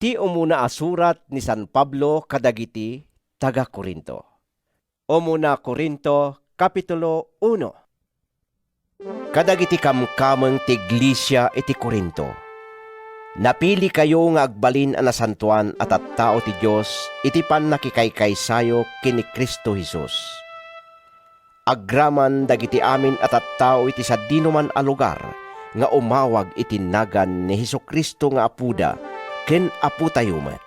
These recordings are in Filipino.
Iti umuna asurat ni San Pablo kadagiti taga Corinto. Umuna Corinto, Kapitulo 1. Kadagiti kamkameng ti iglesia iti Corinto. Napili kayo nga agbalin ang nasantuan at tao ti Diyos iti pan nakikaykaysayo kini Kristo Jesus. Agraman dagiti amin at tao iti sa dinuman a lugar nga umawag iti nagan ni Hesukristo nga apuda ken apu tayo met.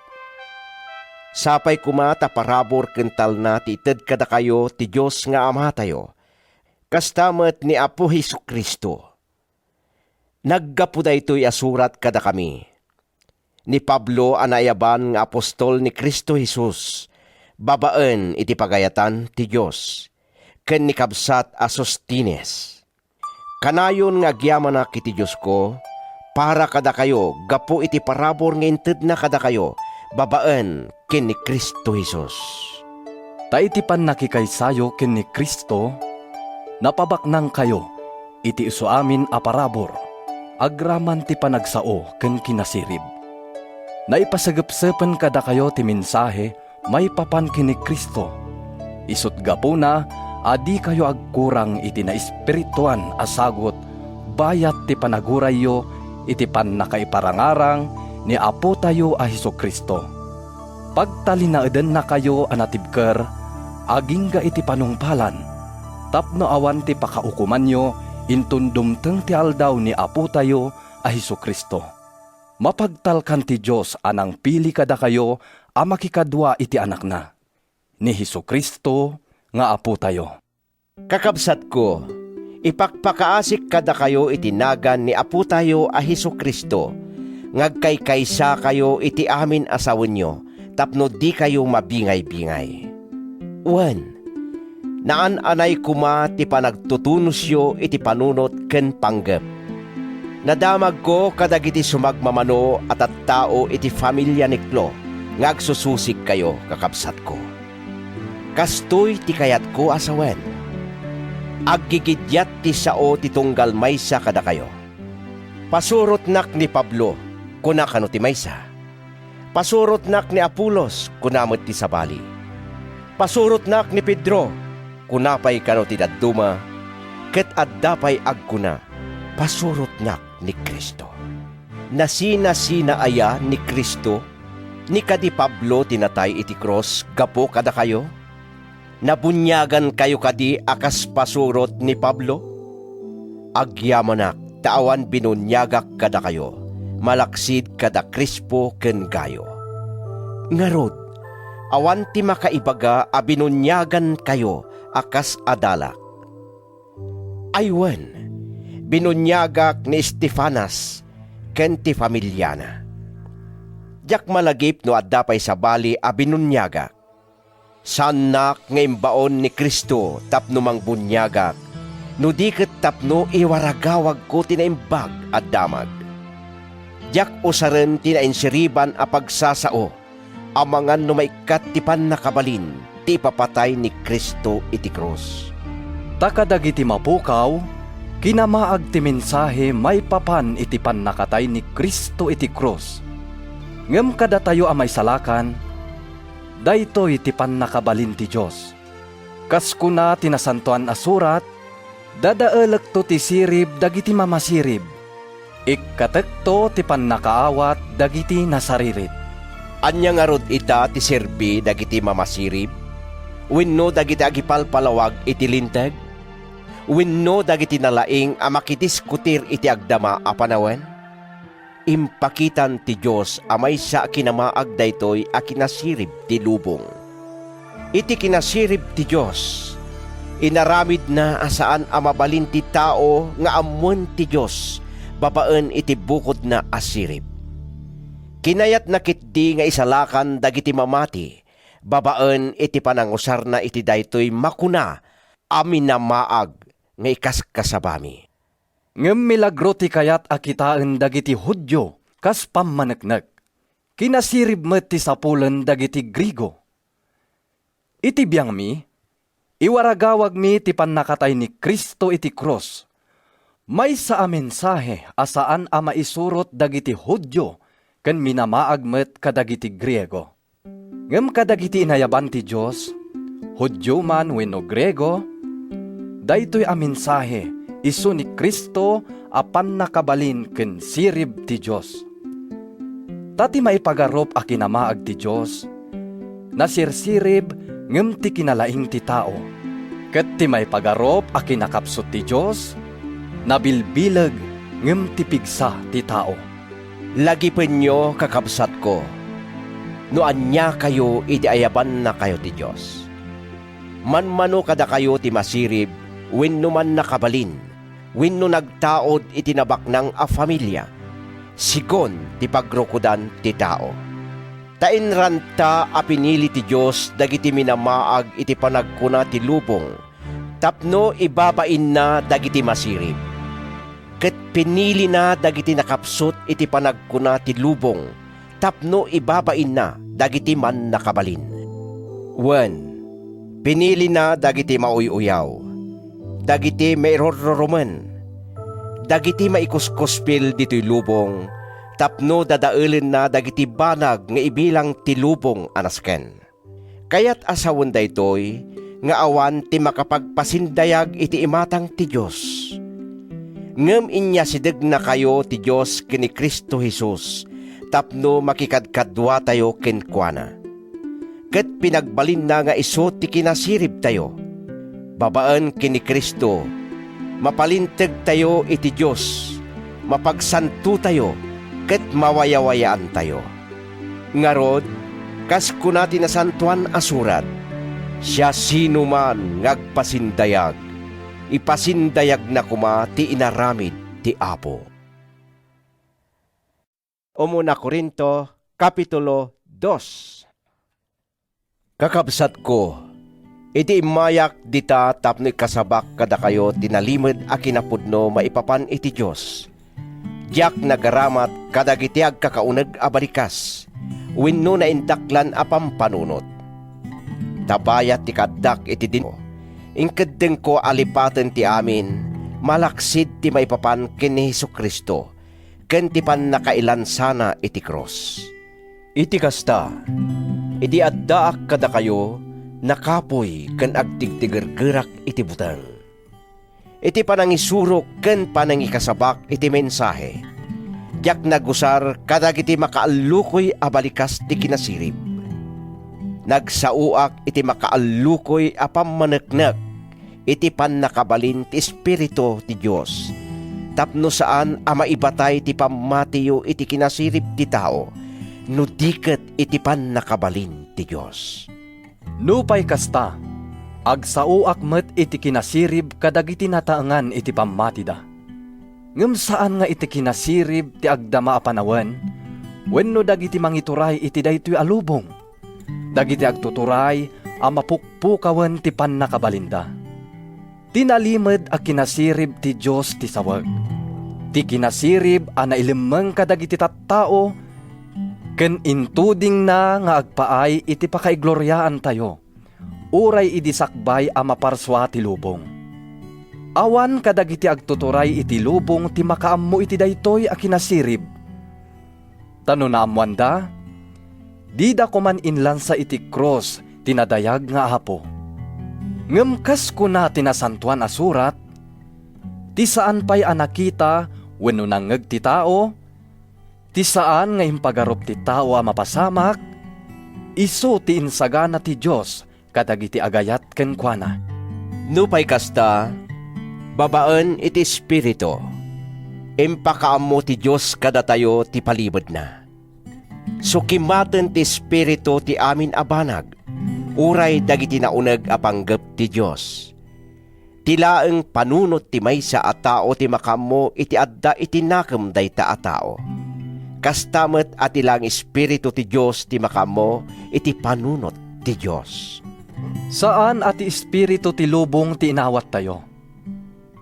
Sapay kumata parabor kental na ti ited kada kayo ti Diyos nga ama tayo, kastamet ni Apo Hesukristo. Naggapu daytoy asurat kada kami. Ni Pablo anayaban nga apostol ni Kristo Jesus, babaen iti pagayatan ti Diyos, ken ni kabsat a Sostines. Kanayon nga agyaman na kiti Diyos ko, para kada kayo, gapu iti parabor nga inted na kada kayo, babaen ken ni Kristo Jesus. Ta iti pan nakikaysayo ken ni Kristo, napabaknang kayo, iti isu amin a parabor, agraman ti panagsao ken kinasirib. Naipasagepsepen kada kayo ti mensahe, may papan ken ni Kristo. Isut gapuna, adi kayo agkurang iti na espirituan asagot, bayat ti panagurayyo, iti pan nakaiparangarang ni Apo tayo a Hesukristo. Pagtalinaeden na kayo anatibker, aging ga iti panungpalan, tapno awan ti pakaukuman nyo, intundumteng ti aldaw ni Apo tayo a Hesukristo. Mapagtalkan ti Diyos anang pili kada kayo a makikadwa iti anak na, ni Hesukristo nga Apo tayo. Kakabsat ko, ipakpakaasik kada kayo iti nagan ni Apo tayo a Hesukristo, ngagkaykaysa kayo iti amin asawen nyo, tapno di kayo mabingay-bingay. Wen, naan-anay kuma ti panagtutunusyo iti panunot ken panggep. Nadamag ko kadagiti sumagmamano at tao iti familia ni Klo, ngagsususig kayo kakabsat ko. Kastoy ti kayat ko asawen. Aggigidyat ti sao ti tunggal maysa kada kayo. Pasurot nak ni Pablo, kuna kano ti maysa. Pasurot nak ni Apolos, kunamot ti sabali. Pasurot nak ni Pedro, kunapay kano ti dadduma, ket addapay agkuna, pasurot nak ni Kristo. Nasina-sina aya ni Kristo, ni kadi Pablo tinatay iti cross, gapo kada kayo? Nabunyagan kayo kadi akas pasurot ni Pablo? Agyamanak, taawan binunyagak kada kayo, malaksid kada Krispo ken Gayo. Ngarod, awan ti makaibaga a binunyagan kayo akas adalak. Aywen, binunyagak ni Estefanas ken ti familyana. Diyak malagip no addapay sa bali a binunyagak. Sanak nga imbaon ni Kristo tapno mang bunyagak, no di ket tapno iwaragawag ko tinaimbag at damag. Diyak usaren tinainsiriban a pagsasao, amangan no maikat ti pan nakabalin, ti papatay ni Kristo iti krus. Takadagiti mapukaw, kinamaag ti mensahe may papan iti pan nakatay ni Kristo iti krus. Ngem kada tayo a may salakan, daytoy iti pan nakabalin ti Diyos. Kas kuna tinasantuan asurat, dadaelek to ti sirib dagiti mamasirib. Ikkatekto ti pan nakaawat dagiti nasaririt. Anya nga rod ita ti serbi dagiti mamasirib? Wenno dagiti agipalpalawag iti linteg? Wenno dagiti nalaing a makidiskutir iti agdama a panawen? Impakitan ti Diyos amay sa kinamaag daytoy a kinasirib ti lubong. Iti kinasirib ti Diyos, inaramid na asaan a mabalin ti tao nga ammon ti Diyos, babaen iti bukod na asirib. Kinayat na kitdi nga isalakan dagiti mamati, babaen iti panangusar na iti daytoy makuna, amin na maag nga ikaskasabami. Ngem milagro ti kayat akitaan dagiti Hudyo, kas pamaneknek. Kinasirib met ti sapulen dagiti Grigo. Iti biyang mi, iwaragawag mi ti pannakatay ni Kristo iti cross. May sa mensahe asaan a maisurot dagiti Hudyo ken minamaag met kadagiti Griego. Ngem kadagiti inayaban ti Dios, Hudyo man wenno Grego, daytoy a mensahe isu ni Kristo apan nakabalin ken sirib ti Dios. Tati maipagarop a kinamaag ti Dios, nasirsirib ngem ti kinalaing ti tao. Ket ti maipagarop a kinakapsot ti Dios, nabilbilag ngem ti pigsa ti tao. Lagi penyo kakabsat ko, no anya kayo iti ayaban na kayo ti Diyos. Manmano kada kayo ti masirib, wenno man nakabalin, wenno nagtaod iti nabak ng a familia, sigon ti pagrukudan ti tao. Tainranta a pinili ti Diyos dagiti minamaag iti panagkuna ti lubong, tapno ibabain na dagiti masirib. Ket pinili na dagiti nakapsot iti panagkuna ti lubong, tapno ibabain na dagiti man nakabalin. 1. Pinili na dagiti mauyuyaw, dagiti mairororoman, dagiti maikuskuspil dito'y lubong, tapno dadaelin na dagiti banag nga ibilang ti lubong anasken. Kaya't asawan daytoy nga awan ti makapagpasindayag iti imatang ti Diyos. Ngem inya sideg na kayo ti Diyos kini Kristo Jesus, tapno makikadkadwa tayo kenkwana. Ket pinagbalin na nga iso ti kinasirib tayo. Babaan kini Kristo, mapalinteg tayo iti Diyos, mapagsanto tayo, ket mawayawayaan tayo. Ngarod, kas kunati na santuan asurat, siya sino man ngagpasindayag, ipasindayag na kuma ti inaramid ti Apo. Umuna Korinto, Kapitulo 2. Kakabsat ko, iti imayak dita tapno ikasabak kada kayo tinalimod a kinapudno maipapan iti Diyos. Diyak nagaramat kadagiti agkakauneg a balikas, wenno na indaklan a pampanunot. Tabayat ti kaddak iti din ingkeddeng ko alipaten ti amin, malaksid ti maipapan ken ni Hesukristo, ken ti pannakailan sana iti cross. Iti kasta, iti addaak kada kayo, nakapoy ken agtigtigergerak iti butang. Iti panangisurok ken panangikasabak iti mensahe. Diyak nagusar kadagiti makaalukoy a balikas ti kinasirib. Nagsauak iti makaalukoy a pammaneknek iti pannakabalin ti Espiritu ti Diyos, tapno saan a maibatay ti pamatiyo iti kinasirib ti tao, no diket iti pannakabalin ti Diyos. Nupay kasta, agsauak met iti kinasirib kadagiti nataengan iti pammatida. Ngem saan nga iti kinasirib ti agdama a panawen, wenno dagiti mangituray iti daytoy alubong, dagiti agtuturay a mapukpukawen ti pannakabalinda. Tinalimed a kinasirib ti Diyos ti sawag. Ti kinasirib a nailimeng kadagiti tattao, ken intuding na nga agpaay iti pakaigloryaan tayo, uray idi sakbay a maparswa ti lubong. Awan kadagiti agtuturay iti lubong ti makaammo iti daytoy a kinasirib. Tano na amwanda, di da ko man inlansa iti cross tinadayag nga apo. Ngem kas kuna tinasantuan a surat, ti saan pay a nakita wenno nangeg ti tao, ti saan nga impagarop ti tao a mapasamak, isu ti insagana ti Dios kadagiti agayat kenkwana. Nupay kasta, babaan iti Espiritu, impakaammo ti Diyos kada tayo ti palibod na. Sukimaten ti Espiritu ti amin abanag, uray dagiti nauneg a panggep ti Diyos. Tilaeng panunot ti maysa a tao ti makammo iti adda iti nakem dayta a tao. Kastamet at ilang Espiritu ti Diyos ti makammo iti panunot ti Diyos. Saan ati Espiritu ti lubong ti inawat tayo?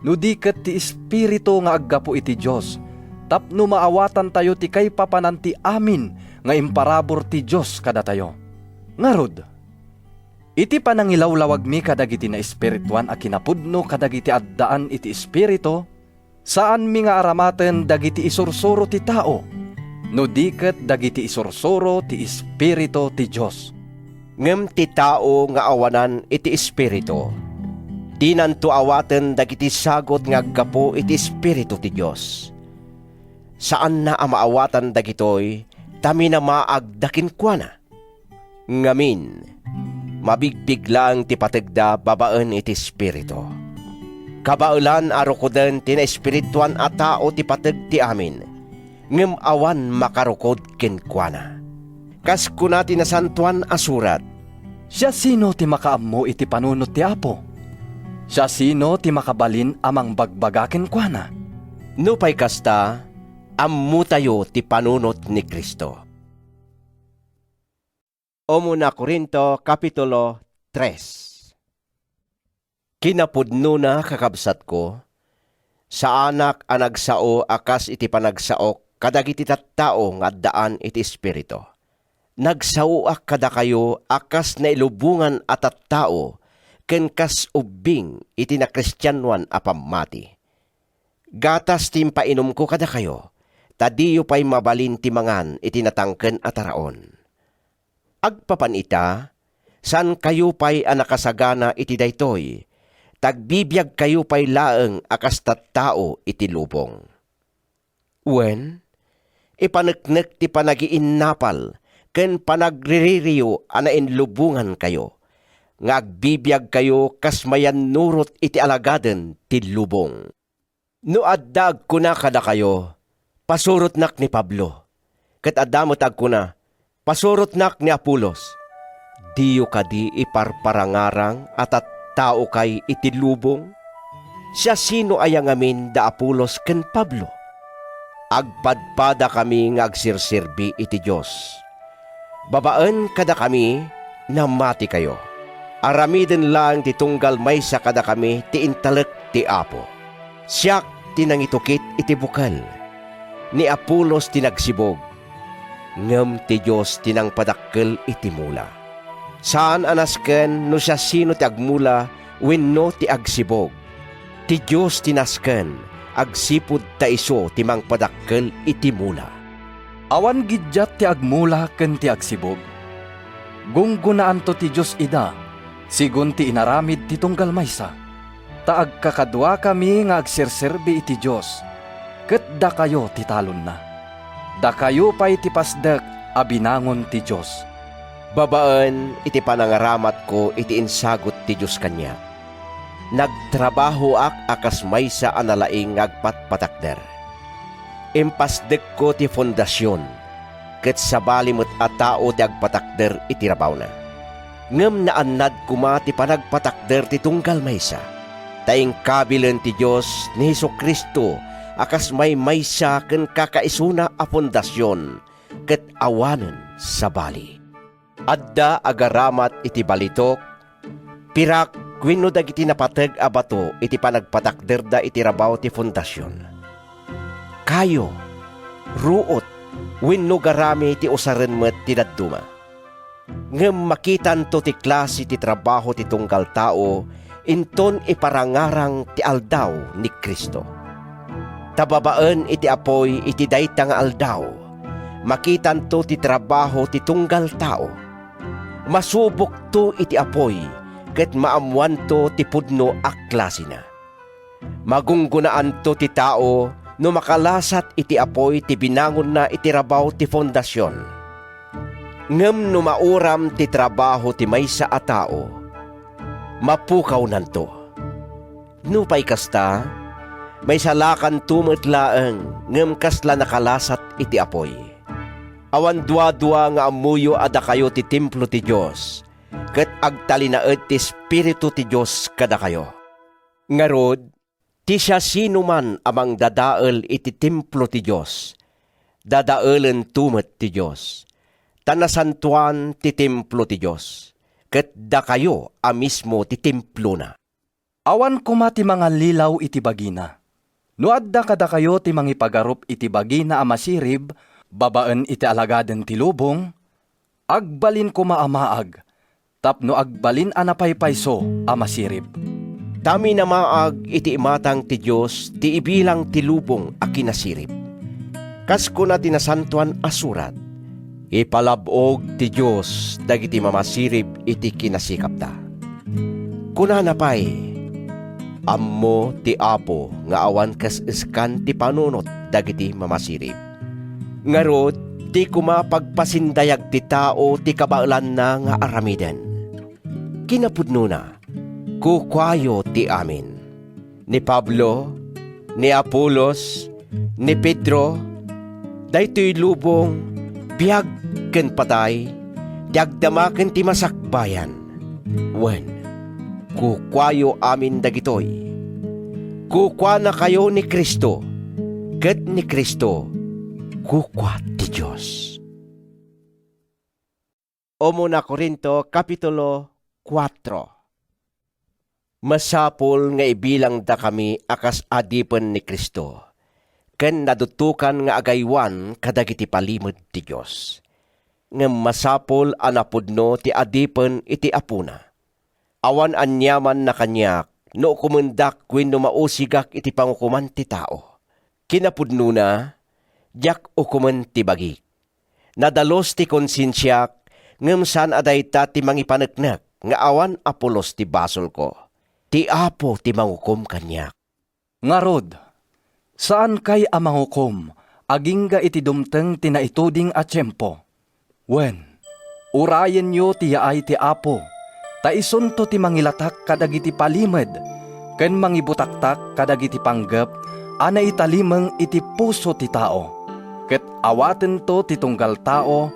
Nudiket ti Espiritu nga aggapo iti Diyos, tapno maawatan tayo ti kay papanan ti amin nga imparabor ti Diyos kada tayo. Ngarod, iti panangilawlawag mi kadagiti na espirituan a kinapudno kadagiti addaan iti Espiritu, saan mi nga aramaten dagiti isursuro ti tao, no diket dagiti isursuro ti Espiritu ti Dios. Ngem ti tao nga awanan iti Espiritu, di nanto awaten dagiti sagot nga aggapo iti Espiritu ti Dios. Saan na amaawatan dagitoy, tami na maagdakin kuana. Ngamin, mabigpig lang ti pategda babaen iti Espiritu. Kabaulan arukoden ti na espirituan a tao ti pateg ti amin, ngem awan makarukod kenkwana. Kas kuna ti nasantuan asurat, Siya sino ti makaammo iti panunot ti Apo? Siya sino ti makabalin amang bagbagaken kuana? no pay kasta, ammo tayo ti panunot ni Kristo. Umuna Korinto Kapitulo 3. Kinapudno na kakabsat ko, sa anak a nagsao akas iti panagsaok kadagiti tattao nga daan iti Espiritu. Nagsauak kada kayo akas na ilubungan at tattao ken kas ubing iti na Kristyanuan a pammati. Gatas timpainom ko kada kayo, tadiyo pa'y mabalin timangan iti natangken ataraon. Agpapan ita, san kayo pa'y anakasagana iti daytoy, tagbibiyag kayo pa'y laeng akas tattao iti lubong. Wen, ipaneknek ti panagiinnapal, ken panagriririyo anain lubungan kayo, nga agbibiyag kayo kas mayan nurot iti alagaden ti lubong. No addag kuna kada kayo, pasurot nak ni Pablo, ket addamot agkuna, pasurot nak ni Apolos, diyo kadi iparparangarang at tao kay iti lubong? Siya sino ayang amin da Apolos ken Pablo? Agpadpada kami nga agsirsirbi iti Diyos. Babaen kada kami na mati kayo. Aramiden lang ti tunggal maysa kada kami ti intalek ti Apo. Siyak tinangitukit iti bukal. Ni Apolos tinagsibog. Ngem ti Diyos tinangpadakkel iti mula. Saan anasken no siya sino ti agmula wenno ti agsibog. Ti Diyos tinasken agsipud ta iso ti mangpadakkel iti mula. Awan gidyat ti agmula ken ti agsibog. Gunggunaan to ti Dios ida, sigun ti inaramid ti tunggal maysa. Ta agkakadwa kami nga agserserbi iti Dios, ket da kayo ti talon na. Da kayo pa'y ti pasdek a binangon ti Dios. Babaen iti panangaramat ko iti insagot ti Diyos kanya. Nagtrabaho akas maysa analaing agpatpatakder. Impasdek ko ti fondasyon, ket sabalimot a tao ti agpatakder iti rabaw na. Ngem naannad kuma ti panagpatakder ti tunggal maysa. Taing kabilen ti Diyos ni Hesukristo akas maysa ken kakaisuna a fondasyon, ket awanen sa bali. Adda agaramat iti balitok, pirak wenno dagiti napateg a bato iti panagpatakderda iti rabaw ti fondasyon. Kayo, ruot, wenno garami ti usaren met ti dadduma. Ngem makitan to ti klase ti trabaho ti tunggal tao, inton iparangarang ti aldaw ni Kristo. Tababaen iti apoy iti dayta nga aldaw, makitan to ti trabaho ti tunggal tao. Masubok to iti apoy, ket maamuan to ti pudno a klase na. Magunggunaan to ti tao, no makalasat iti apoy ti binangon na iti rabaw ti fondasyon. Ngem no mauram ti trabaho ti maysa a tao, mapukaw nanto. No pay kasta, may salakan tumet laeng, ngem kasla nakalasat iti apoy. Awan dua-dua nga amuyo ada kayo ti templo ti Diyos, ket agtalinaed ti Espiritu ti Diyos kada kayo. Ngarod, ti siya sino man amang dadael iti templo ti Diyos, dadaelen tumet ti Diyos. Tanasantuan ti templo ti Diyos, ket da kayo a mismo ti templo na. Awan kumati mga lilaw iti bagina. No adda kada kayo ti mangipagarup iti bagina a masirib, babaen iti alagaden ti lubong, agbalin ko maamaag, tapno agbalin anapaypayso a masirib. Tami na maag iti imatang ti Diyos ti ibilang ti lubong a kinasirip. Kas ko na tinasantuan asurat, ipalabog ti Diyos dagiti mamasirib iti kinasikap ta. Kuna na pa'y, ammo ti Apo nga awan kas iskan ti panunot dagiti mamasirib. Ngarod, di kumapagpasindayag ti tao ti kabailan na nga aramiden. Kinapudno na, kukwayo ti amin. Ni Pablo, ni Apolos, ni Pedro, daytoy lubong, biyag ken patay, diagdamaken ti masakbayan. Wen, kukwayo amin dagitoy. Kukwa na kayo ni Kristo, ket ni Kristo, kukwa ti Diyos. Umuna Korinto, Kapitulo 4. Masapol nga ibilang da kami akas adipen ni Kristo, ken nadutukan nga agaywan kadagiti palimod ti Diyos. Ngem masapol anapudno ti adipen iti apuna. Awan anyaman na kanyak, no kumundak wenno mausigak iti pangukuman ti tao. Kinapudno na, diak ukumen ti bagik. Nadalos ti konsensyak, ngem saan adayta ti mangipaneknek, nga awan Apolos ti basol ko. Ti Apo ti mangukom kanyak. Ngarod, saan kay amangukom, agingga iti dumteng tinaituding a tiyempo? Wen, urayen yo ti yaay ti Apo, taisunto ti mangilatak kadagiti palimed, ken mangibutaktak kadagiti panggep, ana italimeng iti puso ti tao. Ket awaten to ti tunggal tao,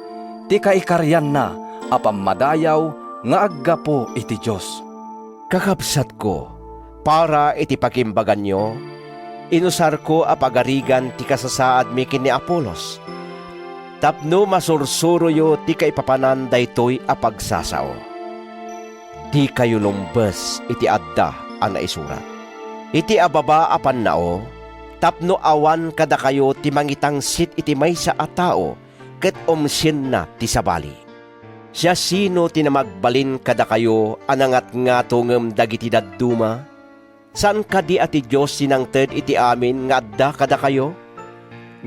ti kaikaryan na, apamadayaw, nga aggapo iti Diyos. Kakabsat ko, para iti pakimbagan nyo, inusar ko apagarigan ti kasasaad mi ken ni Apolos. Tapno masursuro yo ti kaipapanan daytoy apagsasao. Di kayo lumbes iti adda ang naisurat. Iti ababa apan nao, tapno awan kada kayo ti mangitangsit iti maysa a tao, ket omsyen na ti sabali. Siya sino tinamagbalin kada kayo anangat nga tungem dagiti dadduma? Saan kadi ati Diyos sinangted iti amin nga adda kada kayo?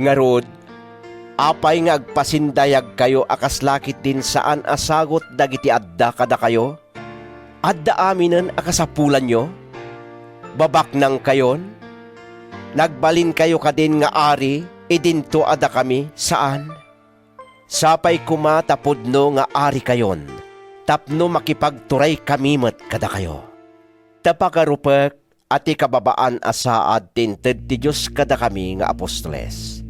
Ngarod, apay nga agpasindayag kayo akas lakit din saan asagot dagiti adda kada kayo? Adda aminen akasapulan nyo? Babak nang kayon? Nagbalin kayo kadin nga ari, idinto ada kami saan? Sapay kuma tapudno nga ari kayon, tapno makipagturay kamimet kada kayo. Tapakarupek ati kababaan asaad tinted ti Diyos kada kami nga apostoles.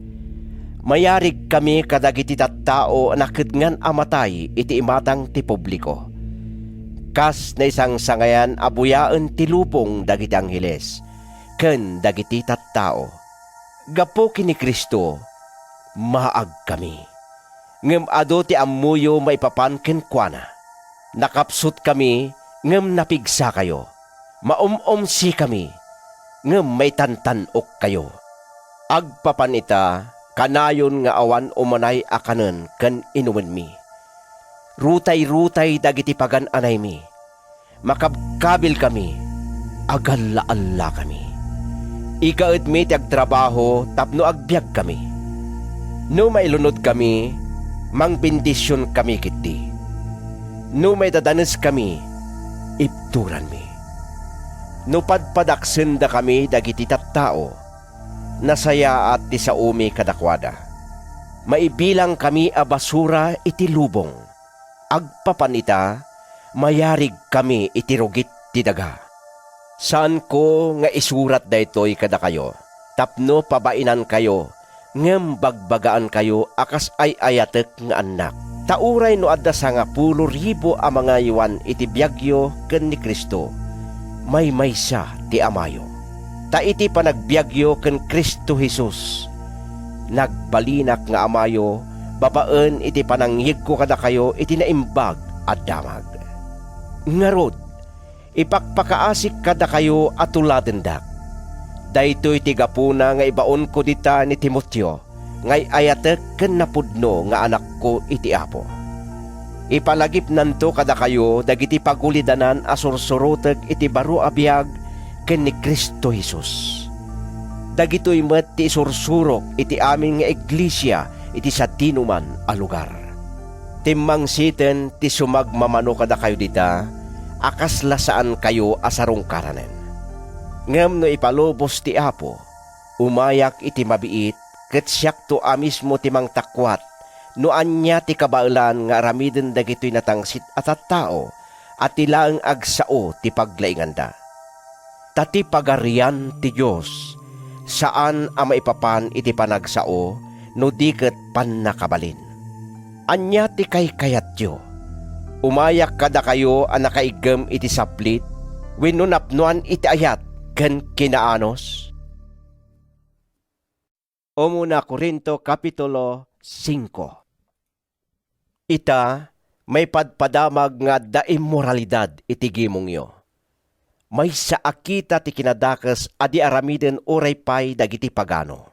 Mayarig kami kadagiti tattao na kedngan amatay iti imatang ti publiko. Kas na isang sangayan abuyaan ti lupong dagiti angheles, ken dagiti tattao. Gapo kini Kristo, maag kami. Ngem ado ti ammuyo maipapan ken kuana. Nakapsut kami, ngem napigsa kayo. Maumumsi kami, ngem may tantanok kayo. Agpapan ita, kanayon nga awan umanay akanen ken inumen mi. Rutay-rutay dagiti pagan anay mi. Makabkabil kami, agalla-alla kami. Ikaet mi ti agtrabaho tapno agbiag kami. No mailunod kami, mang bendisyon kami kiti. No may dadanes kami, ipturan mi. No padpadaksen da kami dagiti tattao, nasaya at ti saumi kadakwada. Maibilang kami a basura iti lubong. Agpapanita, mayarig kami iti rugit ti daga. Saan ko nga isurat daytoy kada kayo, tapno pabainan kayo, ngem bagbagaan kayo akas ay ayatek nga anak. Tauray no adda sa nga 10,000 a mga iwan iti biyagyo ken ni Kristo. May maysa ti amayo. Ta iti panagbiagyo ken Kristo Jesus. Nagbalinak nga amayo, babaen iti panangyig ko kada kayo iti naimbag at damag. Ngarod, ipakpakaasik kada kayo at tuladendak. Daytoy ti gapuna nga ibaon ko dita ni Timoteo, ngay ayatek ken napudno nga anak ko iti Apo. Ipalagip nanto kada kayo dagiti pagulidanan asursuroteg iti baro a biag ken ni Kristo Jesus. Dagitoy met ti isursurok iti amin nga iglesia iti sa tinuman a lugar. Timmang siten ti sumagmamano kada kayo dita, akas lasaan kayo asarong karanen. Ngem no ipalubos ti Apo, umayak iti mabiit, ket siyak to amismo ti mangtakwat, no anya ti kabailan nga aramiden dagitoy natangsit at tao, at tilaang agsao ti paglainganda. Tati pagarian ti Diyos, saan ang maipapan iti panagsao, no diket pannakabalin. Anya ti kayatyo, umayak kada kayo ang nakaigem iti saplit, wenno napnuan iti ayat, ken kinaanos. O muna Korinto Kapitulo 5. Ita, may padpadamag nga da immoralidad iti gimong yo. May sa akita ti kinadakas adi aramiden oray pay dagiti pagano.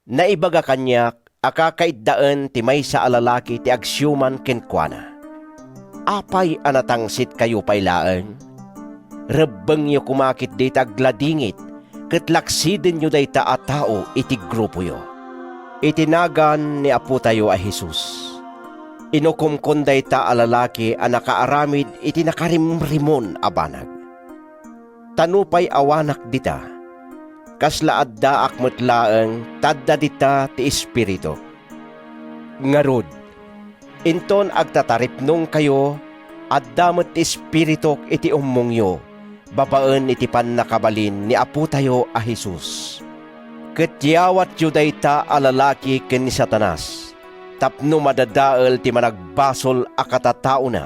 Naibaga kanyak, akakaidaan ti may sa alalaki ti agsyuman kenkwana. Apay anatangsit kayo paylaan? Rebeng yo kumakit di tagladingit, ketlaksiden yo day ta tao iti grupo yo. Itinagan ni Apo tayo a Jesus. Inukumkon day ta alalaki a nakaaramid iti nakarimrimon a banag. Tanupay awanak dita, kasla adda akmetlaeng tadda dita ti espiritu. Ngarod, inton agtataripnong kayo, adda met ti espiritu iti umongyo, babaen iti pannakabalin ni Apo tayo a Jesus. Ket yawat yu dayta a lalaki ken ni Satanas, tapno madadael ti managbasol a katatao na,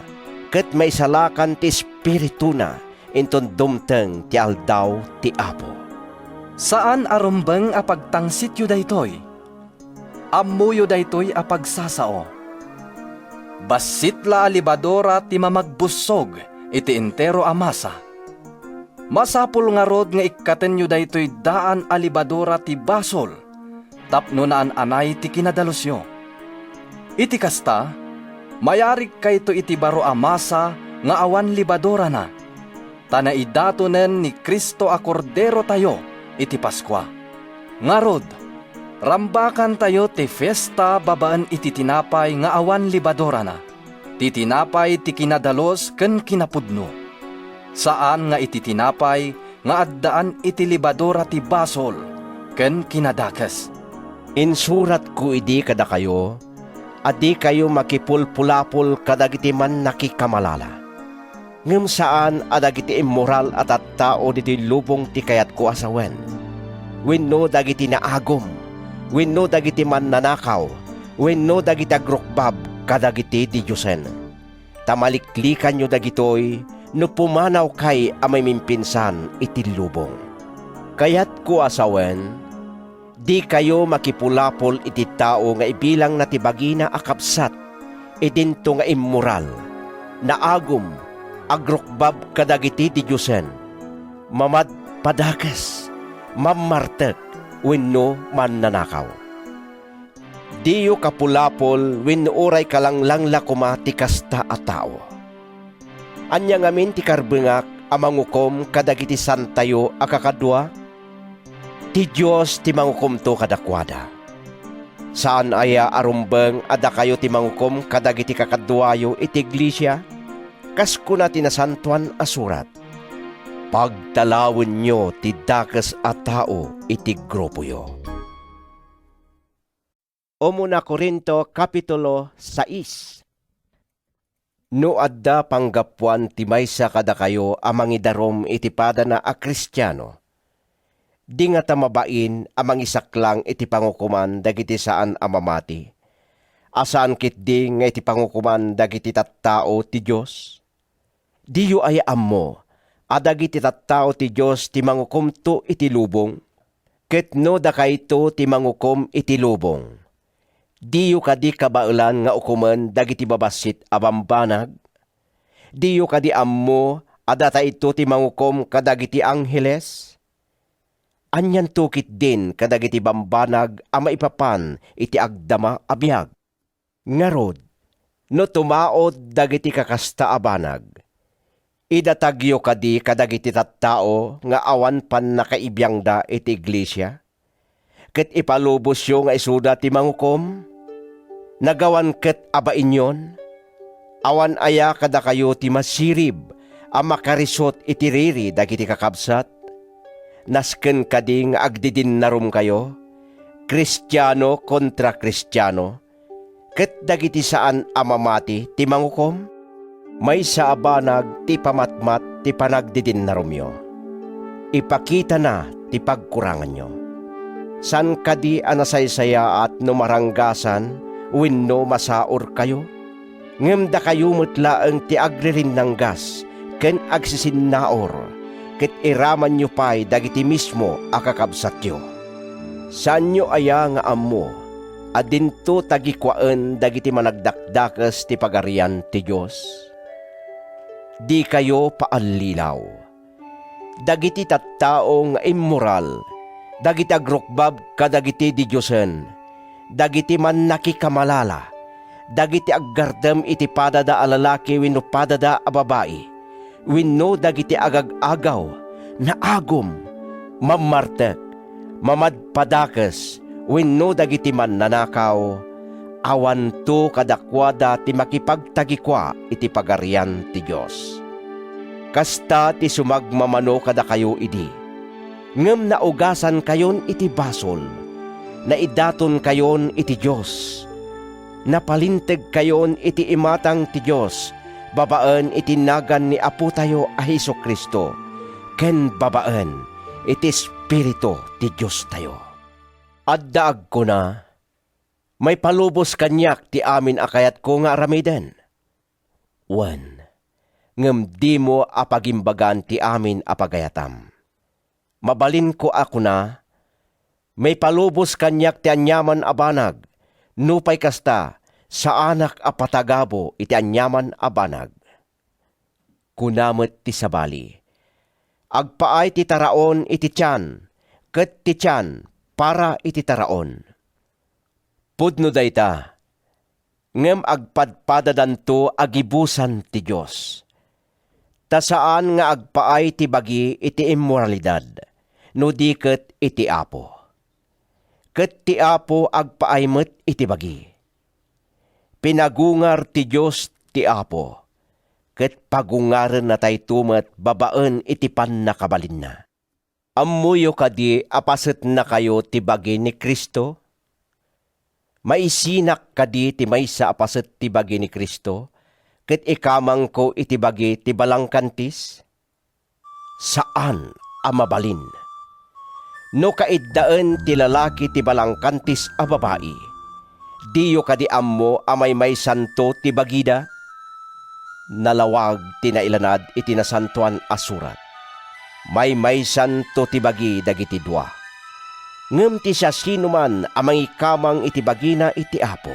ket maisalakan ti espiritu na, inton dumteng ti aldaw ti Apo. Saan arumbeng a pagtangsit yu daytoy? Ammo yu daytoy a pagsasao. Basit la alibadora ti mamagbusog iti entero a masa. Masapul nga rod nga ikkaten yu daytoy daan alibadora ti basol, tapno naan anay ti kinadalosyo. Iti kasta, mayarik kayto iti baro a masa nga awan libadora na. Tanaidatonen ni Kristo a Kordero tayo iti Paskwa. Ngarod, rambakan tayo ti fiesta babaan iti tinapay nga awan libadora na. Ti tinapay ti kinadalos ken kinapudno. Saan nga iti tinapay nga addaan iti libadora ti basol ken kinadakes. Insurat ko idi kada kayo, adi kayo makipulpulapol kadagiti man nakikamalala. Ngem saan adagiti immoral at tao diti lubong ti kayat ko asawen. Wenno dagiti naagom, wenno dagiti mannanakaw, wenno dagiti agrokbab kadagiti di Diyosen. Tamaliklikan nyo dagitoy no pumanaw kay amay mimpinsan iti lubong. Kayat ko asawen, di kayo makipulapol iti tao nga ibilang natibagina akapsat, idinto nga immoral, naagom, agrokbab kadagiti ti Diyosen, mamad padakes, mamartek, wenno mannanakaw. Diyo kapulapol wenno oray kalanglang lakuma ti kasta a tao. Anya ngamin ti karbengak amangukom kadagiti santayo a kakadwa, ti Diyos ti mangukom to kadakwada. Saan aya arumbeng ada kayo ti mangukom kadagiti kakadwayo iti iglesia? Kasko na tinasantuan asurat, pagtalawin nyo ti dakes a tao iti grupo yo. O muna Korinto Kapitulo 6. No adda panggapuan ti maysa kada kayo amang idarom iti pada na a Kristiyano, di nga tamabain amang isaklang iti pangukuman dagiti saan amamati, asaan kitdi nga iti pangukuman dagiti tattao ti Diyos? Diyo ay ammo, adagiti tattao ti Diyos ti mangukom to iti lubong, ket no da kayto ti mangukom iti lubong. Diyo kadi kabailan nga ukumen dagiti babasit abambanag, diyo kadi ammo adata ito ti mangukom kadagiti angheles. Anyan tukit din kadagiti bambanag a maipapan iti agdama abiyag. Ngarod, no tumaod dagiti kakasta abanag, Idatagyo kadi kadagiti tattao nga awan pan nakaibiyang da iti iglesia. Ket ipalubos yo nga isuda ti mangukom. Nagawan ket abainyon. Awan aya kada kayo ti masirib a makarisot iti riri dagiti kakabsat. Nasken kadi nga agdidinnarum kayo. Kristiyano kontra Kristiyano. Ket dagiti saan amamati ti mangukom. May sa abanag ti pamatmat ti panagdidinnarum yo. Ipakita na ti pagkurangan nyo. San kadi anasaysaya at numaranggasan wenno masaor kayo? Ngem da kayo mutlaeng ti agririnanggas ken agsisinnaor ket iraman nyo pay dagiti mismo akakabsat yo. Saan nyo aya nga ammo adinto tagikwaen dagiti managdakdakes ti pagarian ti Dios? Di kayo paallilaw. Dagiti tattao nga immoral, dagiti agrukbab kadagiti di Diyosen, dagiti man nakikamalala, dagiti aggardem iti padada a lalaki wenno padada a babae, wenno dagiti agag-agaw, na agom, mamartek, mamadpadakes, wenno dagiti man nanakaw, awan to kadakwada ti makipagtagikwa iti pagarian ti Dios. Kasta ti sumagmamano kada kayo idi. Ngem naugasan kayon iti basol. Naidaton kayon iti Dios. Napalinteg kayon iti imatang ti Dios. Babaen iti nagan ni Apo tayo a Hesukristo. Ken babaen iti Espiritu ti Dios tayo. Addaag ko na may palubos kanyak ti amin akayat ko nga aramiden. Wen, ngem di mo apagimbagan ti amin apagayatam. Mabalin ko ako na, may palubos kanyak ti anyaman abanag, nupay kasta sa anak apatagabo iti anyaman abanag. Kunamet ti sabali, agpaay ti taraon iti tiyan, ket ti tiyan para iti taraon. Pudno dayta, ngem agpadpadadanto agibusan ti Dios. Ta saan nga agpaay ti bagi iti immoralidad, no di ket iti Apo. Ket ti Apo agpaay met iti bagi. Pinagungar ti Dios ti Apo, ket pagungaren na tay tumet babaen iti pannakabalin na. Ammuyo kadi apaset na kayo ti bagi ni Kristo? Maisinak kadi ti maysa apaset ti bagi ni Kristo, ket ikamang ko iti bagi ti balangkantis? Saan amabalin? No kaiddaen ti lalaki ti balangkantis a babae, diyo kadi ammo amay may santo ti bagida? Nalawag ti nailanad iti nasantuan a surat. May santo ti bagi dagiti dua. Ngem ti siya sinuman amang ikamang iti bagina iti Apo.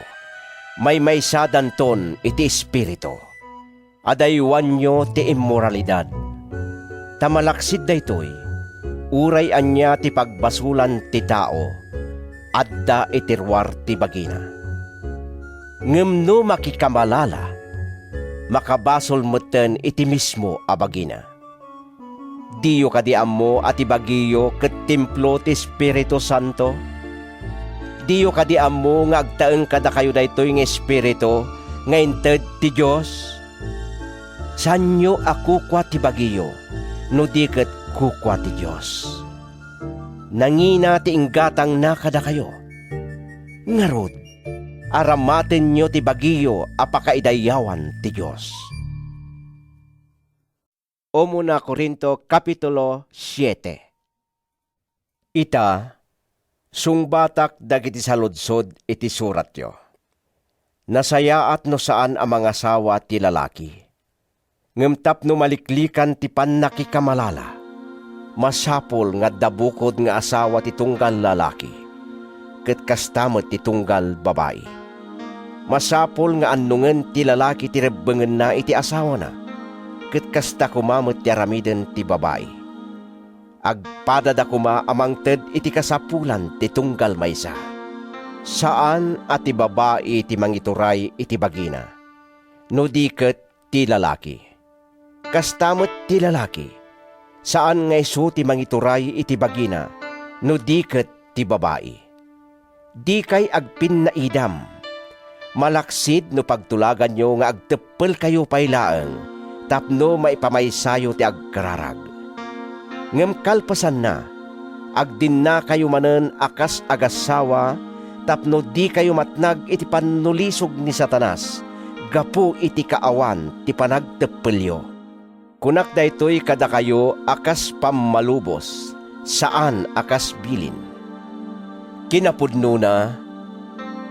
May sadanton iti Espiritu. Adaywan nyo ti immoralidad. Tamalaksid daytoy, uray anya ti pagbasulan ti tao, adda itirwar ti bagina. Ngem no makikamalala, makabasol meten iti mismo a bagina. Diyo kadi ammo at ibagiyo ket templo ti Espiritu Santo. Diyo kadi ammo nga agtaeng kada kayo daytoy nga Espiritu nga inted ti Dios. Sanyo ako kwa ti bagiyo, no di ket kukwa ti Dios. Nangina ti inggatang na kada kayo. Ngarud, aramaten nyo ti bagiyo apakaidayawan ti Dios. Umuna Korinto Kapitulo 7. Ita, sungbatak dagiti saludsod iti surat yo. Nasayaat no saan ang mga asawa ti lalaki. Ngem tapno maliklikan ti pannakikamalala. Masapol nga dabukod nga asawa ti tunggal lalaki. Ket kastamot ti tunggal babae. Masapol nga annungen ti lalaki ti rebbengen na iti asawa na. Ket kasta kumamot ti aramiden ti babae. Agpadada kuma amang ted iti kasapulan ti tunggal maysa. Saan at ti babae ti mangituray iti bagina, no di ket ti lalaki. Kastamot ti lalaki, saan nga isu ti mangituray iti bagina, no di ket ti babae. Di kay agpin na idam, malaksid no pagtulagan nyo nga agteppel kayo paylaeng, tapno maipamaysayo ti agkararag. Ngem kalpasan na, agdin na kayo manen akas agasawa, tapno di kayo matnag iti panulisog ni Satanas, gapu iti kaawan ti panagteppelyo. Kunak daytoy kada kayo akas pammalubos, saan akas bilin. Kinapudno na,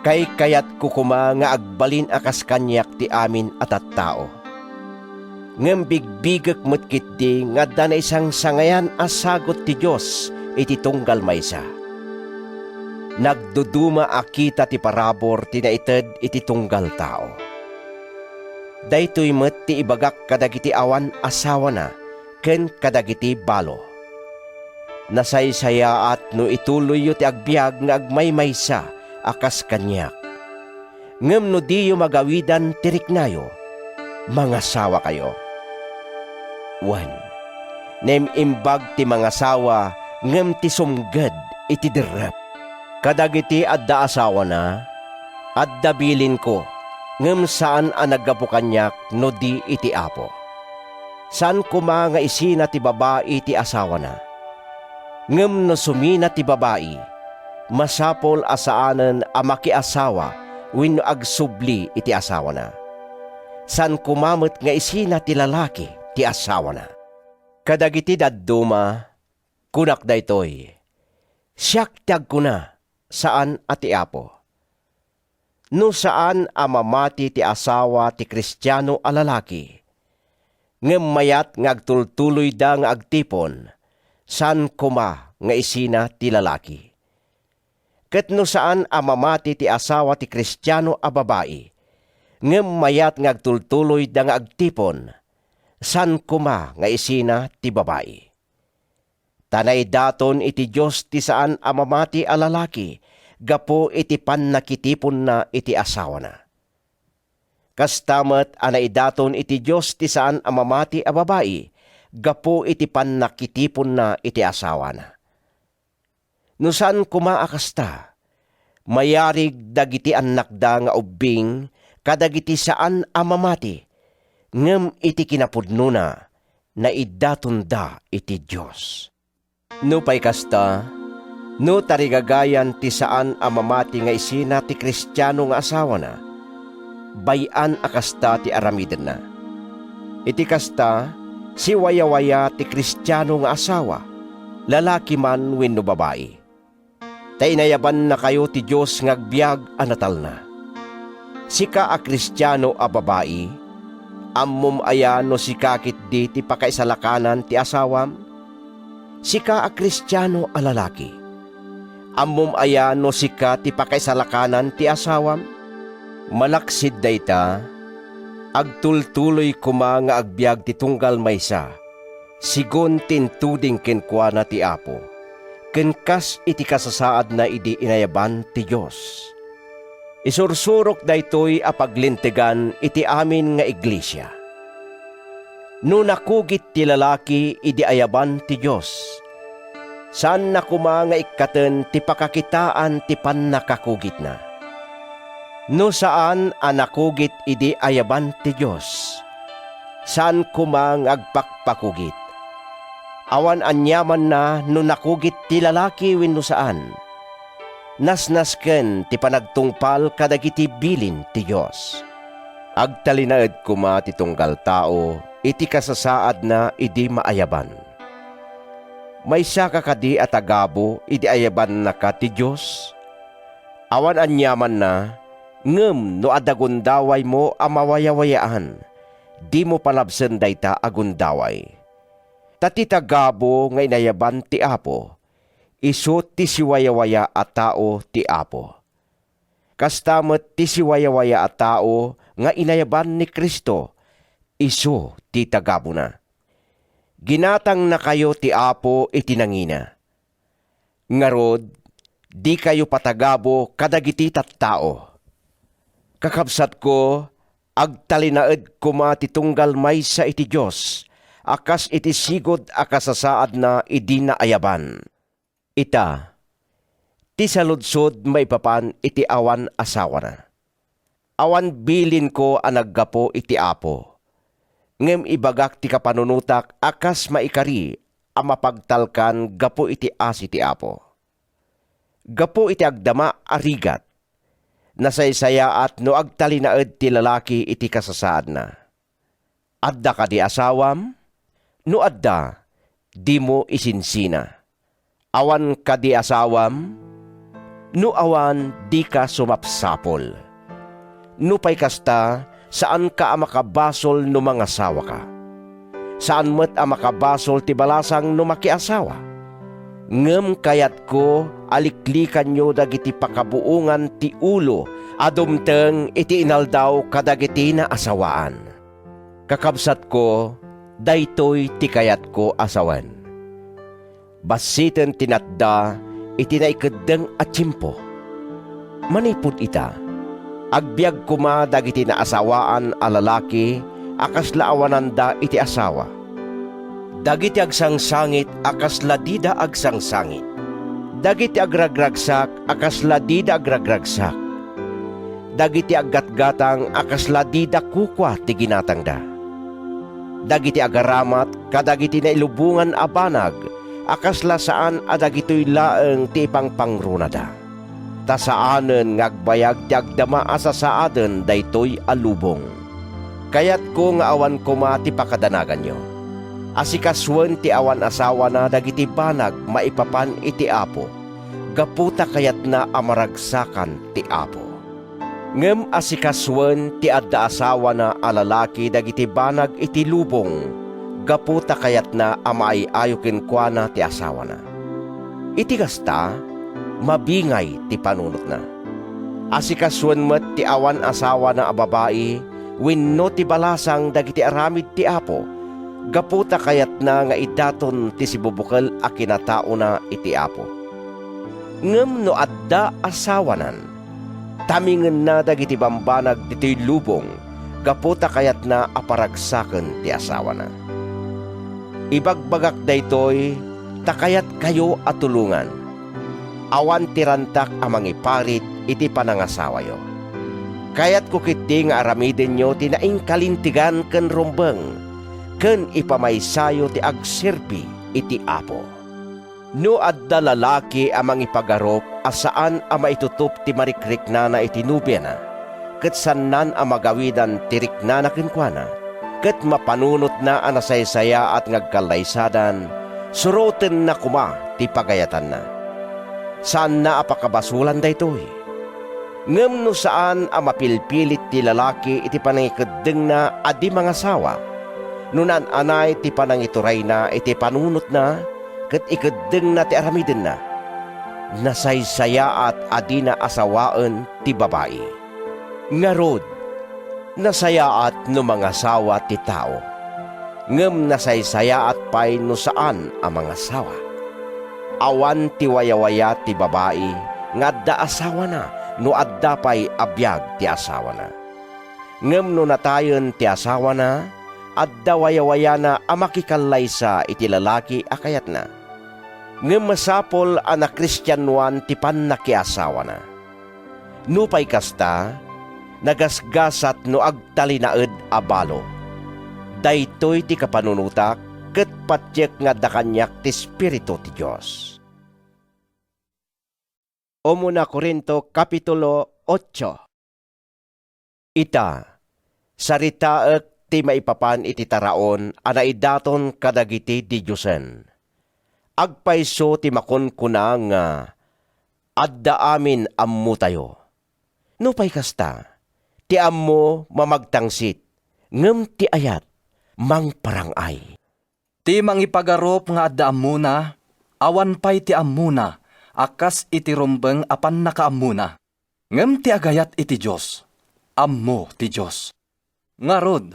kay kayat kukuma nga agbalin akas kanyak ti amin at tao. Ngem bigbigek metkit di nga danay isang sangayan asagot ti Diyos iti tunggal maysa. Nagduduma akita ti parabor ti naited iti tunggal tao. Daytoy met ti ibagak kadagiti awan asawa na ken kadagiti balo. Nasaysayaat no ituloy yo ti agbiag nga agmaymaysa akas kanyak. Ngem no diyo magawidan tiriknayo, mangasawa kayo. 1. Nemimbag ti mangasawa ngem ti sumged iti derep. Kadagiti adda asawa na, adda bilin ko, ngem saan ang naggapo kanyak no di iti apo. Saan kuma nga isina ti babae ti asawa na. Ngem no sumina ti babae, masapol asaanen a makiasawa wenno agsubli iti asawa na. Saan kumamot nga isina ti lalaki ti asawa na. Kadagiti dadduma, kunak daytoy, siyak tiag kuna, saan ati apo. No saan amamati ti asawa ti Kristiyano a lalaki, ngem mayat nga agtultuloy da nga agtipon, saan kuma nga isina ti lalaki. Ket no saan amamati ti asawa ti Kristiyano a babae, ngem mayat nga agtultuloy da nga agtipon, saan kuma nga isina ti babae. Tanay daton iti Diyos ti saan amamati a lalaki, gapo iti pannakitipon na iti asawa na. Kastamet anay daton iti Diyos ti saan amamati a babae, gapo iti pannakitipon na iti asawa na. No saan kumaakasta, mayarig dagiti anak da nga ubbing, kadagiti saan amamati, ngem iti kinapudno na idaton da iti Diyos. No pay kasta, no tarigagayan ti saan amamati nga isina ti Kristiyano nga asawa na, bayan akasta ti aramiden na. Iti kasta, si waya-waya ti Kristiyano nga asawa, lalaki man wenno babae. Tainayaban na kayo ti Diyos ngagbiag anatal na. Sika a Kristiyano a babae, ammom aya no sikakit di ti pakaisalakanan ti asawam, sika a Kristiyano a lalaki. Ammom aya no sika ti pakaisalakanan ti asawam, malaksid dayta, agtultuloy kuma nga agbiag ti tunggal maysa, sigon tintuding kenkwana ti apo, kenkas iti kasasaad na idi inayaban ti Diyos. Isursurok daytoy a paglintegan iti amin nga iglesia. No nakugit ti lalaki idi ayaban ti Diyos, saan na kuma nga ikkaten ti pakakitaan ti pannakakugit na. No saan anakugit idi ayaban ti Diyos, saan kuma nga agpakpakugit. Awan anyaman na no nakugit ti lalaki wenno saan, nasnasken ti panagtungpal kadagiti bilin ti Diyos. Agtalinaed kuma ti tunggal tao, iti kasasaad na idi maayaban. Maysa ka kadi at agabo, idi ayaban na ka ti Diyos. Awan anyaman na, ngem no adagundaway mo amawayawayaan, di mo palabsen dayta agundaway. Tati tagabo nga inayaban ti apo, isu ti siwayawaya a tao ti apo. Kastamet ti siwayawaya a tao nga inayaban ni Kristo, isu ti tagabo na. Ginatang na kayo ti apo itinangina. Ngarod, di kayo patagabo kadagiti tattao. Kakabsat ko, agtalinaed kuma ti tunggal maysa iti Diyos, akas iti sigod a kasasaad na idi na ayaban. Ita, ti saludsod maipapan iti awan asawa na. Awan bilin ko a naggapo iti Apo. Ngem ibagak ti kapanunutak akas maikari a mapagtalkan gapo iti asi ti Apo. Gapo iti agdama arigat. Nasaysaya at no agtalinaed ti lalaki iti kasasaad na. Adda ka di asawam? No adda, di mo isinsina. Awan ka di asawam? No awan, di ka sumapsapol. No pay kasta, saan ka makabasol no mangasawa ka? Saan met a makabasol ti balasang no makiasawa? Ngem kayat ko, aliklikan nyo dagiti pakabuungan ti ulo, adumteng iti inaldaw kadagiti na asawaan. Kakabsat ko, daytoy ti kayat ko asawan. Basiten tinatda, iti naikeddeng at tiyempo. Manipod ita, agbiag kuma dagiti na asawaan a lalaki, akas laawananda iti asawa. Dagiti agsangsangit akas ladida agsangsangit. Dagiti agragragsak akas ladida agragragsak. Dagiti aggatgatang akas ladida kukwa ti ginatangda. Dagiti agaramat kadagiti na ilubungan abanag akas lasaan adagitoy laeng ti ipangpangrunada. Tasaanen ngagbayag ti agdama asasaaden daytoy alubong. Kayat ko nga awan kuma ti pakadanagan nyo. Asikaswen ti awan asawa na dagiti banag maipapan iti Apo, gaputa kayat na amaragsakan ti Apo. Ngem asikaswen ti adda asawa na alalaki dagiti banag iti lubong, gaputa kayat na amaiayoken kwa na ti asawa na. Iti kasta, mabingay ti panunot na. Asikaswen met ti awan asawa na ababae, wenno ti balasang dagiti aramid ti Apo, gaputa kayat na nga idaton ti sibubukal a kinatao na iti Apo. Ngem no adda asawanan, tamingen na dagiti bambanag ditoy lubong, gaputa kayat na aparagsaken ti asawa na. Ibagbagak daytoy, takayat kayo at tulungan. Awan tirantak amang iparit iti panangasawa yo. Kayat kukiti nga aramiden nyo tinaing kalintigan ken rumbeng, ken ipamaysayo ti agserbi iti Apo. No adda lalaki amang ipagarop asaan a maitutup ti marikrikna na iti nubya na, ket sannan a magawidan ti rikna na kenkwana, ket mapanunot na a nasaysaya at ngagkalaysadan, suroten na kuma ti pagayatan na. Saan na apakabasulan daytoy? Ngem no saan a mapilpilit ti lalaki iti panangikeddeng na adi mangasawa, nunan anay ti panangituray na iti panunot na, ket ikeddeng na ti aramiden na. Nasaysaya at adi na asawaen ti babae. Ngarod, nasayaat no mangasawa ti tao. Ngem nasaysayaat pay no saan a mangasawa. Awan ti wayawaya ti babae, nga adda asawa na, no adda pay abiyag ti asawa na. Ngem no natayon ti asawa na, adda wayawaya na amakikallaysa iti lalaki akayat na. Ngem masapol ana Kristyanuan ti pannakiasawa na. Nupay kasta, nagasgasat no agtalinaed a balo. Daytoy ti kapanunutak, ket patyek nga dakanyak ti Espiritu ti Diyos. Umuna Korinto Kapitulo 8. Ita, saritaek ti maipapan iti taraon a naidaton kadagiti di Diyosen. Agpayso ti makunkuna nga adda amin ammo tayo. Nupay kasta, ti ammo mamagtangsit, ngem ti ayat mangparangay. Ti mangipagarop nga adda ammuna, awan pay ti ammuna, akas iti rumbeng apan nakaammuna. Ngem ti agayat iti Diyos, ammo ti Diyos. Ngarod,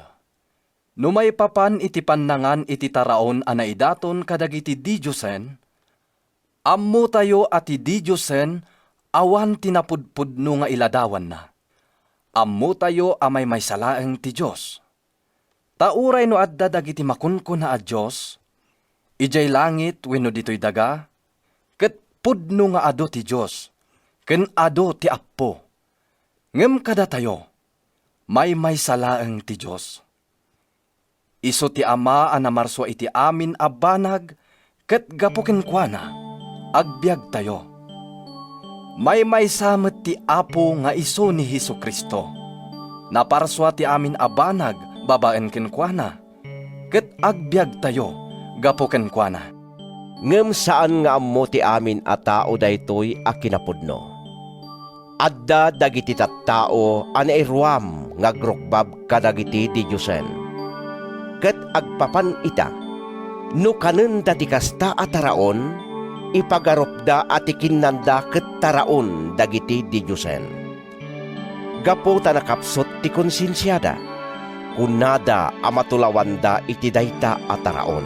numay papan iti pannangan iti taraon a naidaton kadagiti Diyosen, ammo tayo ati Diyosen awan tinapudpudno nga iladawan na. Ammo tayo amay maysalaeng ti Diyos. Tauray no adda dagiti makunko na a Diyos, ijay langit wenno ditoy daga, ket pudno nga ado ti Diyos, ken ado ti Apo. Ngem kada tayo, may salaeng ti Diyos. Isu ti Ama a namarswa iti amin a banag, ket gapuken kuana, agbyag tayo. May samet ti Apo nga isu ni Jesu-Kristo. Naparswa ti amin a banag, babaen ken kuana, ket agbyag tayo, gapuken kuana. Ngem saan nga ammo ti amin a tao daytoy a kinapudno. Adda dagiti tattao anairuam nga grukbab kadagiti di Diyosen. Ket agpapan ita, no kanen dati kasta ataraon, ipagaropda ati kinanda ket taraon dagiti di Diyosen. Gapo ta nakapsot ti konsensyada, kunada amatulawanda iti dayta ataraon.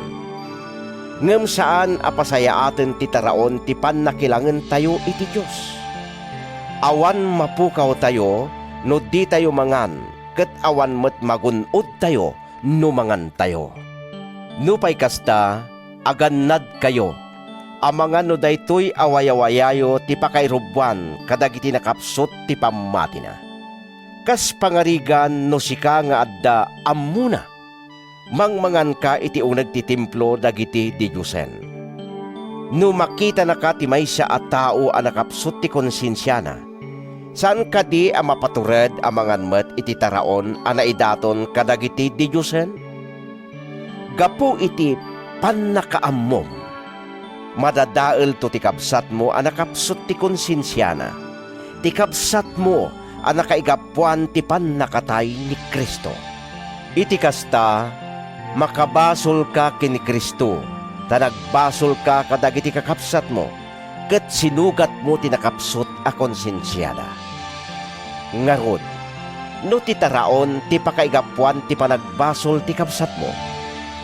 Ngem saan apasayaaten ti taraon ti pannakilangen tayo iti Diyos. Awan mapukaw tayo no di tayo mangan, ket awan met magunod tayo no mangan tayo. Nupay kasta, agannad kayo, amangan no daytoy awayawayayo ti pakairubwan kadagiti nakapsot ti pamati na. Kas pangarigan no sika nga adda ammuna, mangmangan ka iti uneg ti templo dagiti di Diyosen. No makita na ka ti maysa a tao a nakapsot ti konsensyana, saan ka di a mapatured amangan met iti taraon a naidaton kadagiti di Diyosen? Gapo iti pannakaammom, madadael to ti kabsat mo a nakapsot ti konsensyana, ti kabsat mo a nakaigapuan ti pannakatay ni Kristo. Iti kasta, makabasol ka kini Kristo, ta nagbasol ka kadagiti kakapsat mo, ket sinugat mo ti nakapsot a konsensyana. Ngarod, no ti taraon ti pakaigapuan ti panagbasol ti kapsat mo,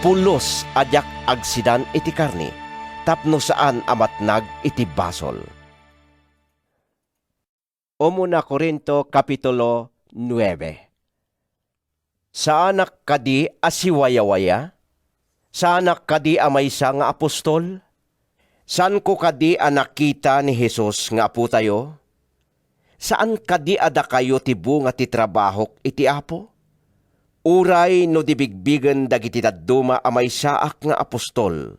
pulos adyak agsidan iti karni, tapno saan amatnag iti basol. Umuna Korinto Kapitulo 9. Saanak kadi asiwayawaya? Saanak kadi amaysa nga apostol? Saan ko kadi nakita ni Jesus nga apo tayo? Saan kadi ada kayo tibu nga titrabahok iti Apo? Uray no dibigbigan dagiti dadduma amaysaak nga apostol.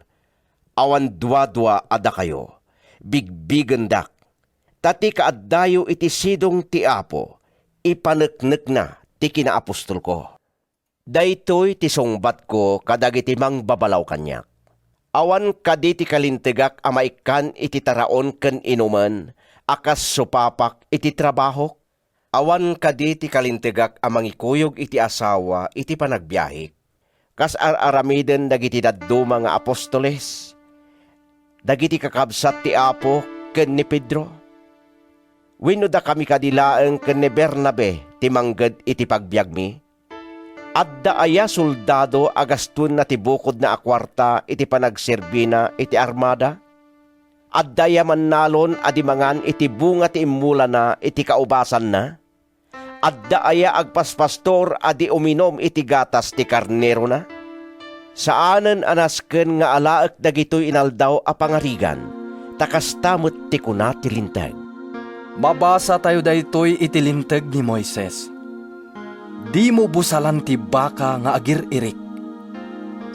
Awan dua-dua ada kayo, bigbigan dak. Tati kaaddayo iti sidong ti Apo, ipaneknek na ti kinaapostol ko. Daytoy ti sungbat ko kadagiti mang babalaw kanyak. Awan kadi ti kalintegak amaikan iti taraon ken inuman, akas supapak iti trabahok. Awan kadi ti kalintegak amangikuyog iti asawa iti panagbiahik. Kas aramiden dagiti dadduma nga apostoles, dagiti kakabsat ti Apo ken ni Pedro. Wenno da kami kadilaeng ken ni Bernabe ti mangged iti pagbiag mi. Adda aya soldado agastun na ti bukod na akwarta iti panagserbina iti armada. Adda ya mannalon adi mangan iti bunga ti immula na iti kaubasan na. Adda aya agpaspastor adi uminom iti gatas ti karnero na. Saanen anasken nga alaek dagitoy inaldaw a pangarigan, takastamot ti kuna ti linteg. Mabasa tayo daytoy iti linteg ni Moises. Di mo busalan ti baka nga agir-irik.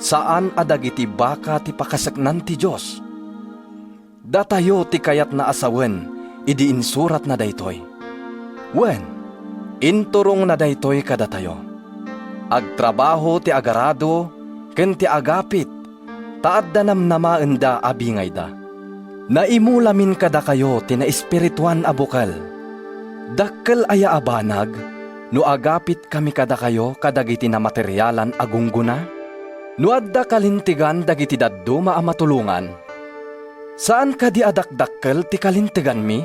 Saan adagiti baka ti pakasaknan ti Diyos? Datayo ti kayat na asawen, idi insurat na daytoy. Wen, inturong na daytoy kadatayo. Agtrabaho ti agarado, ken ti agapit, taadda namnamaen da abingay da. Naimulamin kada kayo ti na espirituan abukal. Dakkel aya abanag, no agapit kami kada kayo kadagiti na materyalan agungguna. No adda kalintigan dagiti dadduma a matulungan. Saan kadi adakdakkel ti kalintigan mi?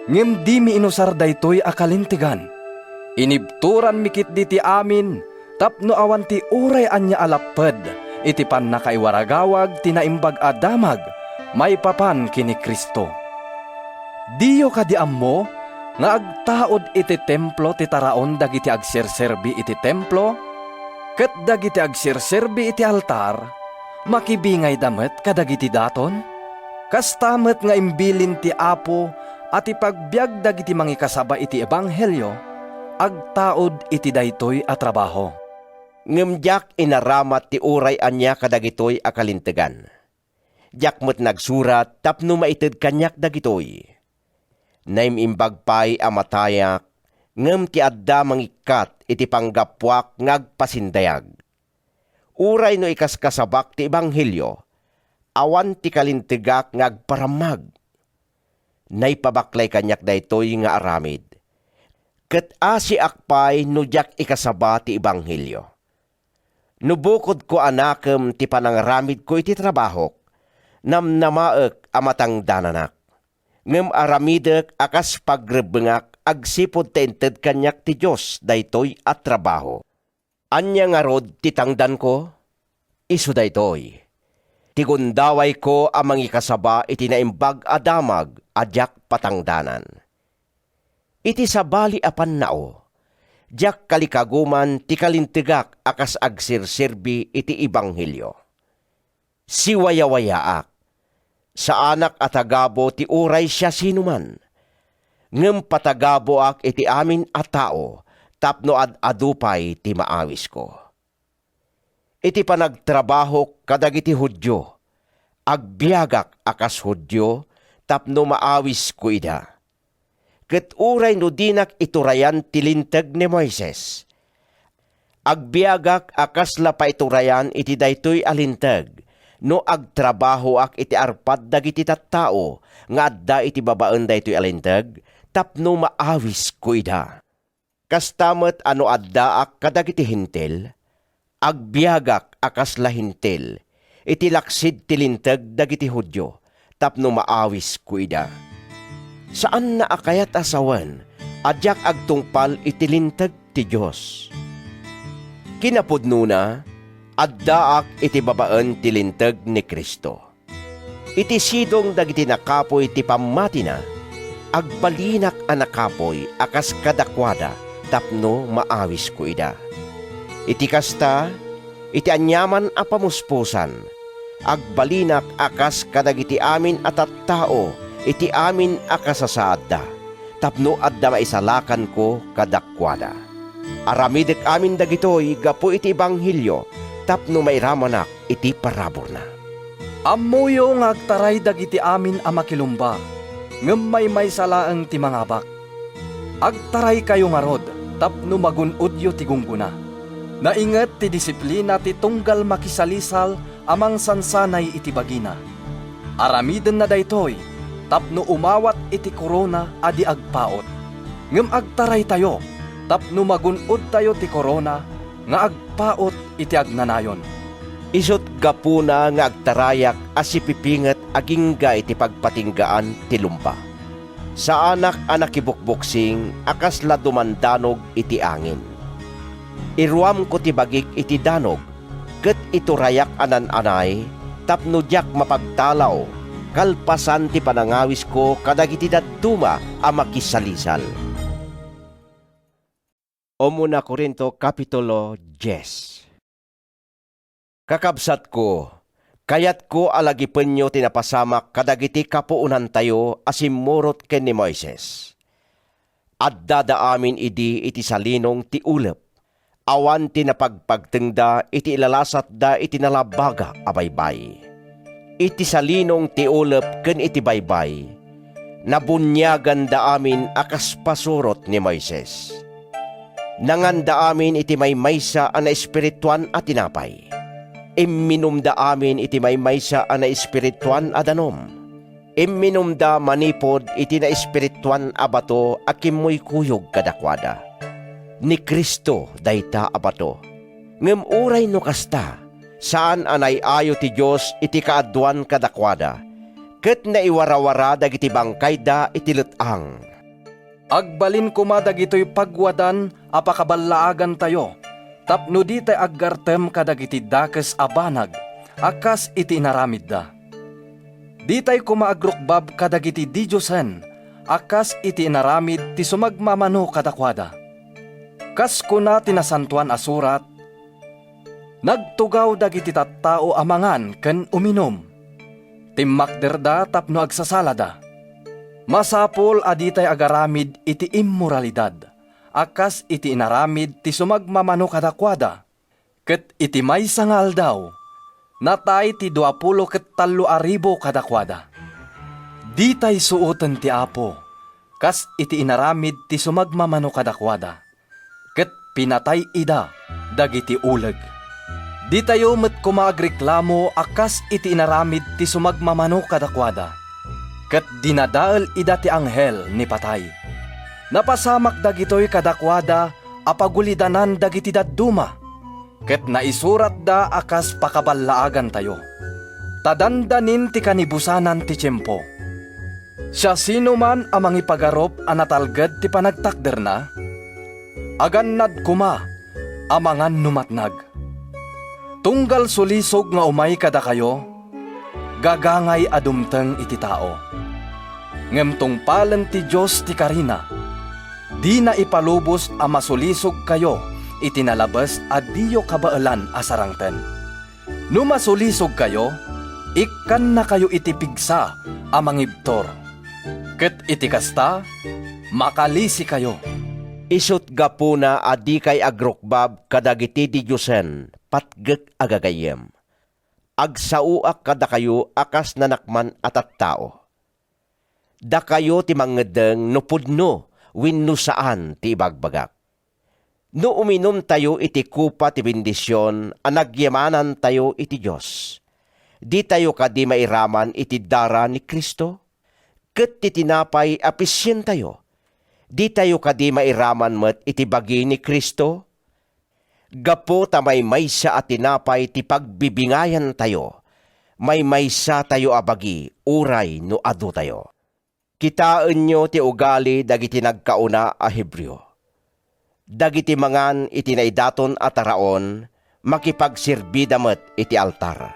Ngem di mi inusar daytoy a kalintigan. Inibturan mikit di ti amin, tapno awan ti uray anya alapped, iti pan nakaiwaragawag ti naimbag adamag, may papan kini Kristo. Diyo kadi ammo, nga agtaod iti templo ti taraon dagiti agserserbi iti templo, Ket dagiti agsirserbi iti altar, makibingay damet kadagiti daton. Kastamet nga imbilin ti Apo at ipagbiag dagiti mangikasaba iti ebanghelyo, agtaod iti daytoy a trabaho. Ngem diak inaramat ti uray anya kadagitoy a kalintegan. Diak met nagsurat tapno maited kanyak dagitoy. Naim imbagpay a matayak, ngem ti adda mangikat iti panggapwak ngagpasindayag. Uray no ikaskasabak ti ebanghelyo, awan ti kalintegak ngagparamag. Naipabaklay kanyak daytoy nga aramid. Ket asi akpay no diak ikasaba ti ebanghelyo. Nubukod ko anakem ti panangaramid ko iti trabahok, namnamaek amatang dananak. Ngem aramidek akas pagrebengak agsipod tented kanyak ti Diyos daytoy at trabaho. Anya nga rod titangdan ko? Isu daytoy. Tigundaway ko amang ikasaba iti naimbag adamag adyak patangdanan. Iti sabali apan nao, diyak kalikaguman ti kalintigak akas agsirsirbi iti ebanghelyo. Siwayawayaak, sa anak at agabo ti uray siya sinuman. Ngem patagabo ak iti amin a tao, tapno adupay ti maawis ko. Iti panagtrabaho kadagiti Hudyo, agbiagak akas Hudyo, tapno maawis ko ida. Ket uray no dinak iturayan tilinteg ni Moises. Agbiagak akas la pa iturayan iti daytoy alinteg, no agtrabaho ak iti arpad dagiti tattao, nga adda iti babaan daytoy alinteg, tapno maawis ko ida. Kastamet ano adda ak kadagiti hintel, agbiagak akas la hintel, iti laksid tilinteg dagiti Hudyo, tapno maawis ko ida. Saan na akayat asawan, adyak agtungpal itilintag ti Diyos. Kinapudno na, addaak iti babaan tilintag ni Kristo. Iti sidong dagiti nakapoy ti pamati na, agbalinak a nakapoy akas kadakwada, tapno maawis ko ida. Iti kasta, iti anyaman a pamuspusan, agbalinak akas kadagiti amin at tao, iti amin akasasaadda, tapno adda maisalakan ko kadakwada. Aramidek amin dagitoy gapo iti ebanghelyo, tapno mairamanak iti parabor na. Ammuyo nga agtaray dagiti amin a makilumba, ngem may salaeng ti mangabak. Agtaray kayo nga rod, tapno magunudyo ti gungguna. Nainget ti disiplina ti tunggal makisalisal amang sansanay iti bagina. Aramiden na daytoy, tapno umawat iti korona adi agpaot. Ngem agtaray tayo, tapno magunod tayo ti korona, nga agpaot iti agnanayon. Isot gapuna nga agtarayak asipipinget agingga iti pagpatinggaan ti lumpa. Sa anak ibukbuksing akas la dumandanog iti angin. Iruam ko ti bagik iti danog, ket iturayak anan-anay, tapno diyak mapagtalaw, kalpasan ti panangawis ko kadagiti dadduma a makisalisal. Umuna Korinto Kapitulo 10. Kakabsat ko, kayat ko alagipenyo tinapasamak kadagiti kapuunan tayo asimurot ken ni Moises. Addada amin idi iti salinong ti ulep, awan tinapagpagtengda iti ilalasat da iti nalabaga abaybay. Iti salinong ti ulep ken iti baybay, nabunyagan da amin akas pasurot ni Moises. Nanganda amin iti maymaysa ana espirituan at tinapay. Imminumda amin iti maymaysa ana espirituan adanom. Imminumda manipod iti na espirituan abato akimoy kuyog kadakwada. Ni Kristo dayta abato. Ngem uray no kasta, saan anay ayo ti Diyos iti kaadwan kadakwada, ket naiwarawara dagiti bangkay da iti letang. Agbalin kuma dagitoy pagwadan apakabalaagan tayo, tapno di tay aggartem kadagiti dakes abanag, akas iti inaramid da. Di tay kumaagrukbab kadagiti Diyosen, akas iti inaramid ti sumagmamano kadakwada. Kas kuna tinasantuan asurat, Nagtugaw dagiti tattao amangan ken uminom. Timmakderda tapno agsasalada. Masapol aditay agaramid iti immoralidad. Akas iti inaramid ti sumagmamano kadakwada. Ket iti maysa nga aldaw, natay ti 20 ket 3,000 kadakwada. Ditay suoten ti Apo, kas iti inaramid ti sumagmamano kadakwada. Ket pinatay ida dagiti uleg. Di tayo met kumagreklamo akas iti inaramid ti sumagmamano kadakwada. Ket dinadael ida ti anghel ni patay. Napasamak dagitoy kadakwada apagulidanan dagiti dadduma. Ket naisurat da akas pakaballaagan tayo. Tadandanin ti kanibusanan ti tiyempo. Siya sino man amang ipagarop anatalged ti panagtakder na, agannad kuma amangan numatnag. Tunggal sulisog nga umay kada kayo, gagangay adumteng iti tao. Ngem tungpalen ti Diyos ti karina, di na ipalubos a masulisog kayo iti nalabas a diyo kabaalan asarangten. No masulisog kayo, ikkan na kayo iti pigsa a mangibtor. Ket iti kasta, makalisi kayo. Isut gapuna adi kay agrokbab kadagiti di Diyosen patgek agagayem. Agsauak kada kayo akas nanakman atat tao. Da kayo ti mangedeng no pudno wenno saan ti ibagbagak. No uminom tayo iti kupa ti bendisyon anagyamanan tayo iti Dios. Di tayo kadi mairaman iti dara ni Kristo. Ket ti tinapay apisyen tayo. Di tayo kadi mairaman met iti bagi ni Kristo. Gapo ta may maysa at tinapay ti pagbibingayan tayo. May maysa tayo abagi uray no adu tayo. Kitaan nyo ti ugali dagiti nagkauna a Hebreo. Dagiti mangan iti naidaton at araon makipagsirbida met iti altar.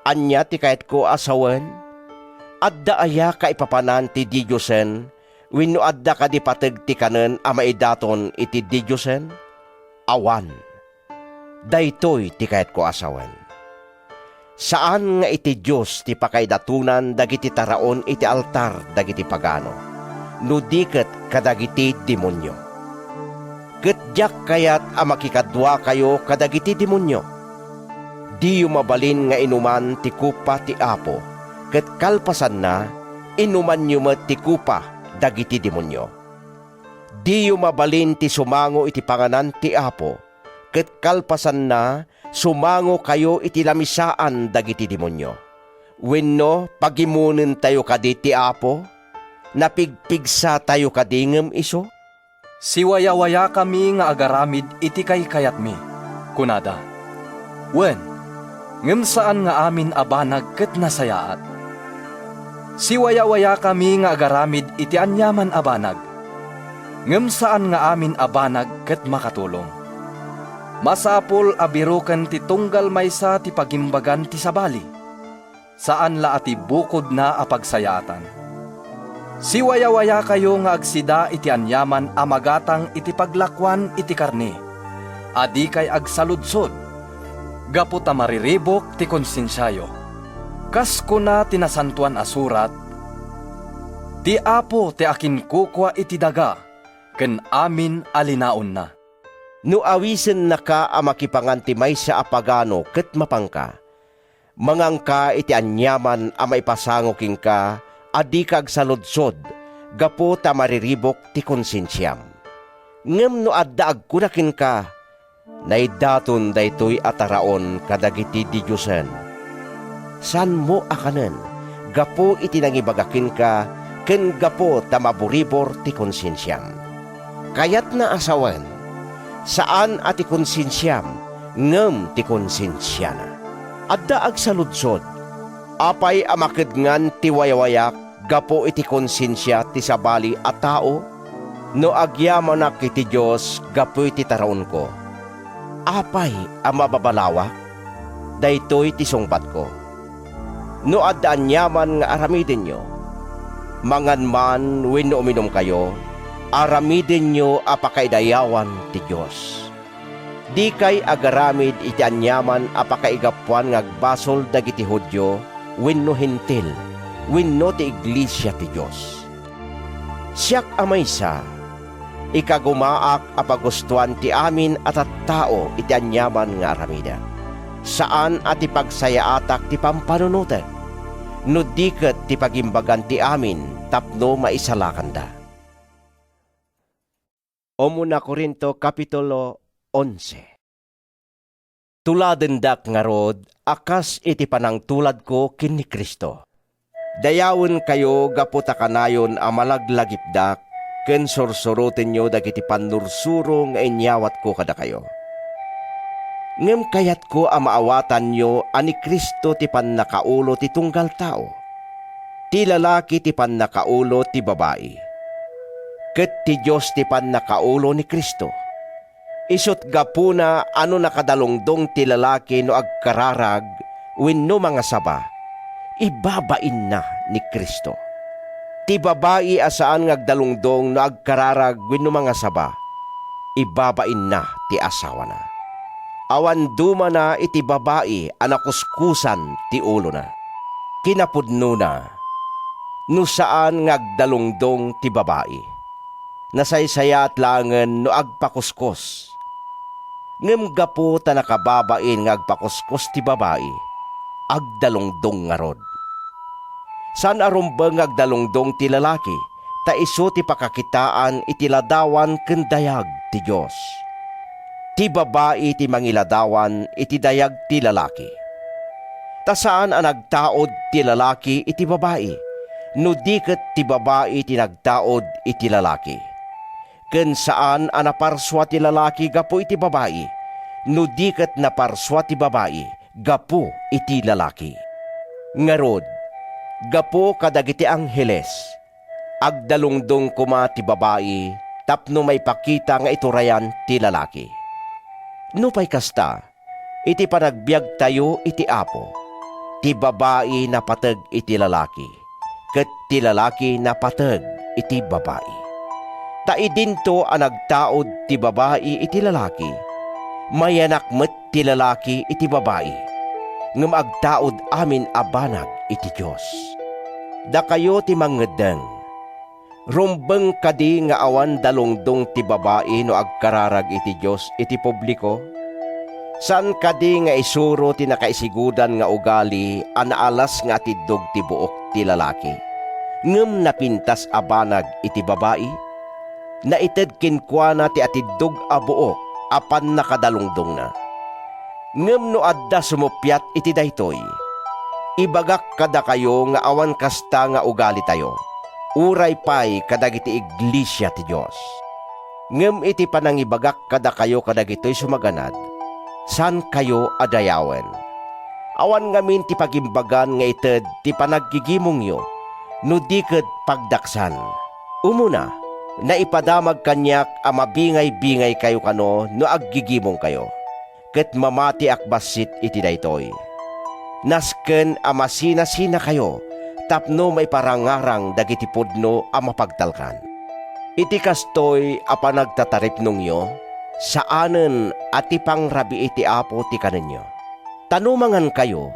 Anya ti kayat ko asawen? Adda aya kaipapanan ti Diyosen wenno adda ka di pateg ti kanen a maidaton iti Diyosen? Awan. Daytoy ti kayat ko asawen. Saan nga iti Diyos ti pakaidatunan dagiti taraon iti altar dagiti pagano, no diket kadagiti demonyo. Ket diak kayat a makikadwa kayo kadagiti demonyo. Di mabalin nga inuman ti kupa ti Apo, ket kalpasan na inuman nyo met ti kupa dagiti demonyo. Di mabalin ti sumango iti panganan ti Apo, ket kalpasan na sumango kayo iti lamisaan dagiti demonyo. Wenno pagimunen tayo kadi ti Apo, napigpigsa tayo kadingem iso. Siwaya-waya kami nga agaramid iti kayat mi, kunada. Wen, ngem saan nga amin abanag ket nasayaat. Siwaya-waya kami nga agaramid iti anyaman abanag. Ngem saan nga amin abanag ket makatulong. Masapol abiruken ti tunggal maysa ti pagimbagan ti sabali. Saan la ati bukod na apagsayaatan. Siwaya-waya kayo nga agsida iti anyaman amagatang iti paglakwan iti karni. Adi kay agsaludsod. Gapu ta mariribok ti konsensyayo. Kas kuna tinasantuan asurat, ti Apo ti akin kukwa iti daga, ken amin alinaon na. No awisen na ka a makipangantimay sa apagano ket mapangka, mangangka iti anyaman a maipasango king ka, adi kag saludsod, gapo ta mariribok ti konsensyam. Ngem no adda agkunakin ka, naidaton daytoy ataraon kadagiti di Diyosen. San mo akanen, gapo iti nangibagakin ka, ken gapo ta maburibor ti konsensyam. Kayat na asawen, saan ati konsensyam, ngem ti konsensyana. Adda agsaludsod, apay amakidngan ti wayawayak, gapo iti konsensya ti sabali a tao, no agyamanak iti Diyos, gapo iti taraon ko. Apay ang mababalawak, daytoy ti sungbat ko. No addaan yaman nga aramidin nyo, mangan man wenno uminom kayo, aramidin nyo apakaidayawan ti Diyos. Di kay agaramid iti anyaman apakaigapuan ngagbasol dagiti Hudyo wenno hentil wenno ti iglesia ti Dios. Siak amaysa ikagumaak apagustuhan ti amin at tao iti anyaman nga aramida. Saan at ipagsayaatak ti pampanunutan, no diket ti pagimbagan ti amin tapno maisalakanda. Umuna Korinto Kapitulo 11. Tuladendak nga rod, akas iti panangtulad ko kin ni Kristo. Dayawon kayo gaputa kanayon a malaglagipdak, ken sursurutin nyo dagiti panursuro nga inyawat ko kada kayo. Ngem kayat ko a maawatan nyo ani Kristo ti pannakaulo ti tunggal tao. Ti lalaki ti pannakaulo ti babae. Ket ti Diyos ti pannakaulo ni Kristo. Isut gapuna ano nakadalungdong ti lalaki no agkararag wenno mga saba, ibabain na ni Kristo. Ti babae asaan ngagdalungdong no agkararag wenno mga saba, ibabain na ti asawa na. Awan duma na iti babae anakuskusan ti ulo na. Kinapudno na, no saan ngagdalungdong ti babae. Nasaysayat langen no agpakuskos. Ngem gapo ta nakababain ngagpakuskos ti babae, agdalungdong nga rod. San arumbeng agdalungdong ti lalaki, ta iso ti pakakitaan iti ladawan ken dayag ti Dios. Ti babae ti mangiladawan iti dayag ti lalaki. Ta saan ang nagtaod ti lalaki iti babae, no diket ti babae ti nagtaod iti lalaki. Ken saan ang naparswa ti lalaki gapo iti babae, no diket naparswa ti babae gapo iti lalaki. Ngarod, gapo kadagiti angheles, agdalungdong kuma ti babae, tapno may pakita nga iturayan ti lalaki. No pay kasta, iti panagbiag tayo iti Apo, ti babae napateg iti lalaki, ket ti lalaki napateg iti babae. Ta idinto ang nagtaod ti babae iti lalaki, mayanak met ti lalaki iti babae, ngem agtaod amin abanag iti Dios. Da kayo ti mangedeng, rumbeng kadi nga awan dalungdong ti babae no agkararag iti Dios iti publiko? San kadi nga isuro ti nakaisigudan nga ugali anaalas nga tiddog ti buok ti lalaki, ngem napintas abanag iti babae? Naited kinkwana ti atiddog a buok apan nakadalungdong na. Ngem no adda sumupyat iti daytoy, ibagak kada kayo nga awan kasta nga ugali tayo, uray pay kadagiti iglesia ti Dios. Ngem iti panangibagak kada kayo kadagitoy sumaganad, san kayo adayawen? Awan ngamin ti pagimbagan nga ited ti panaggigimong yo, no diket pagdaksan. Umuna, na ipadamag kanyak a mabingay-bingay kayo kano no aggigimong kayo, ket mamati akbasit iti daytoy. Nasken a masina-sina kayo, tapno may parangarang dagiti pudno a mapagtalkan. Iti kastoy a panagtataripnong yo, saanen ati pangrabi iti Apo ti kanenyo. Tanumangan kayo,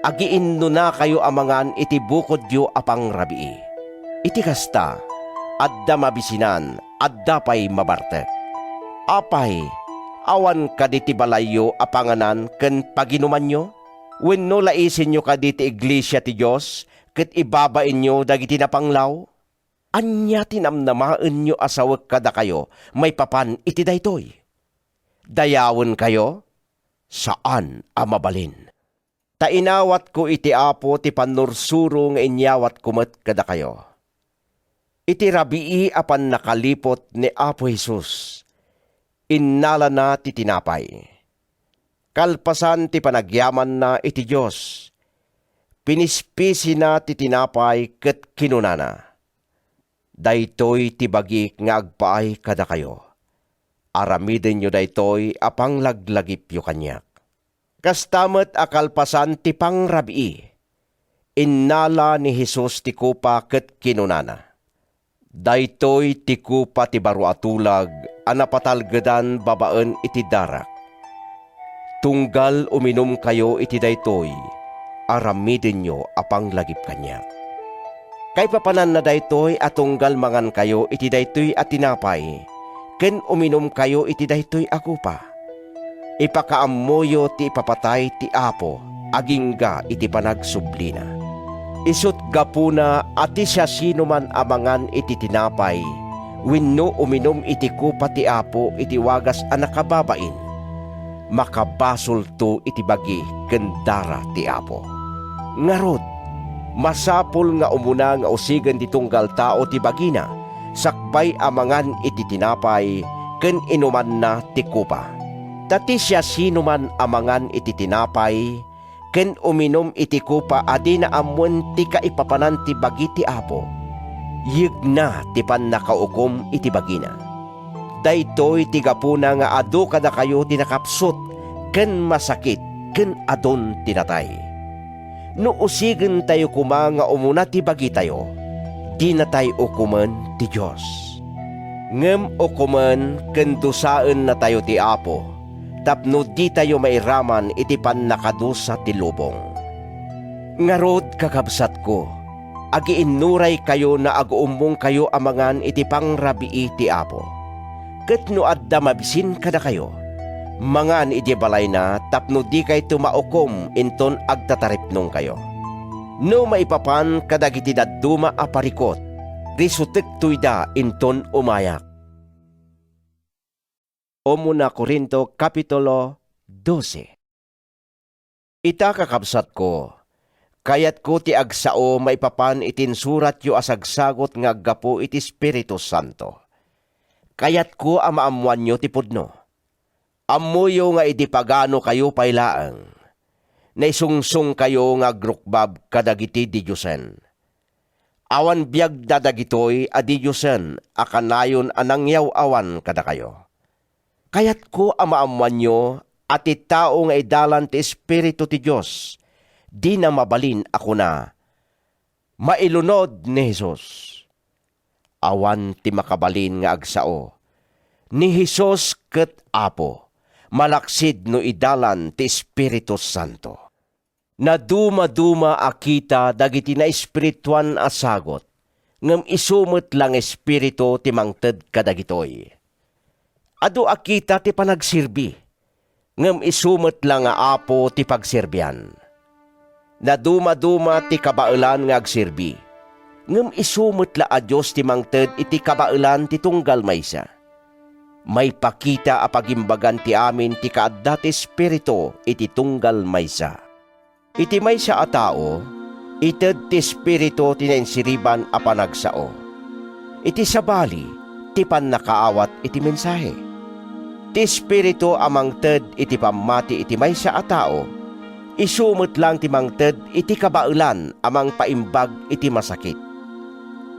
agiinno na kayo amangan iti bukod yo a pangrabi. Iti kasta, adda mabisinan, adda pay mabartek. Apay, awan kaditi balayo apanganan ken paginuman nyo? Wenno laisin nyo kaditi iglesia ti Dios, ket ibabain nyo dagiti napanglaw? Anya tinamnamaen nyo asawek kada kayo, may papan iti daytoy. Dayawon kayo? Saan amabalin? Ta inawat ko iti Apo ti panursuro nga inyawat kumet kada kayo. Iti rabii apan nakalipot ni Apo Jesus, innala na ti tinapay. Kalpasan ti panagyaman na iti Diyos, pinispisi na ti tinapay ket kinunana. Daytoy ti bagik nga agpaay kada kayo. Aramiden nyo daytoy apang laglagip yo kanyak. Kastamet akalpasan ti pangrabii, innala ni Jesus ti kupa ket kinunana. Daytoy ti kupa ti baro atulag, anapatalgedan babaen iti darak. Tunggal uminom kayo iti daytoy, aramidin nyo apang lagip kanya. Kay papanan na daytoy at tunggal mangan kayo iti daytoy at tinapay, ken uminom kayo iti daytoy akupa. Ipakaammoyo ti ipapatay ti Apo, agingga iti panagsublina. Isut gapuna ati siya sino man amangan iti tinapay, wenno uminom iti kupa ti Apo iti wagas a nakababain. Makabasol to iti bagi ken dara ti Apo. Ngarod, masapol nga umuna nga usigen ti tunggal tao ti bagina, sakbay amangan iti tinapay ken inuman na ti kupa. Tati siya sino man amangan iti tinapay ken uminom iti kupa adi na amwen ti kaipapanan ti bagi ti Apo. Yigna ti pannakaukom iti bagina. Daytoy ti gapuna nga adu kada kayo tinakapsot ken masakit ken adon tinatay. No usigen tayo kuma nga umuna ti bagi tayo, di na tayo ukumen ti Diyos. Ngem ukumen ken dusaen na tayo ti Apo, tapno di tayo mairaman iti pannakadusa ti lubong. Ngarod kakabsat ko, agiinuray kayo na aguumbong kayo amangan iti pangrabii ti Apo. Ket no adda mabisin kada kayo, mangan iti balay na tapno di kay tumaukom inton agtataripnong kayo. No maipapan kadagiti dadduma a parikot, risutek tuyda inton umayak. Umuna Korinto Kapitulo 12. Ita kakabsat ko, kayat ko ti agsao maipapan itinsurat yu asagsagot nga aggapo iti Espiritu Santo. Kayat ko amaamuan nyo ti pudno. Ammuyo nga iti pagano kayo pailaang. Naisungsung kayo nga agrukbab kadagiti di Diyosen. Awan biyag dadagitoy a di Diyosen akanayon anangyaw awan kada kayo. Kayat ko amaamuan nyo at ti tao nga idalan ti Espiritu ti Diyos, di na mabalin ako na mailunod ni Jesus. Awan ti makabalin nga agsao, ni Jesus ket Apo, malaksid no idalan ti Espiritu Santo. Na duma-duma akita dagiti na espirituan asagot, ngem isumot lang espiritu ti mangted kadagitoy. Adu akita ti panagsirbi, ngem isumot lang nga Apo ti pagserbian. Na duma-duma ti kabailan nga agsirbi, ngem isumot la a Diyos ti mangted iti kabailan ti tunggal maysa. May pakita a pagimbagan ti amin ti kaadda ti espiritu iti tunggal maysa. Iti maysa a tao, ited ti espiritu ti nainsiriban a panagsao. Iti sabali, ti pannakaawat iti mensahe. Ti espiritu amangted iti pamati iti maysa a tao, isumot lang ti mangted iti kabailan amang paimbag iti masakit.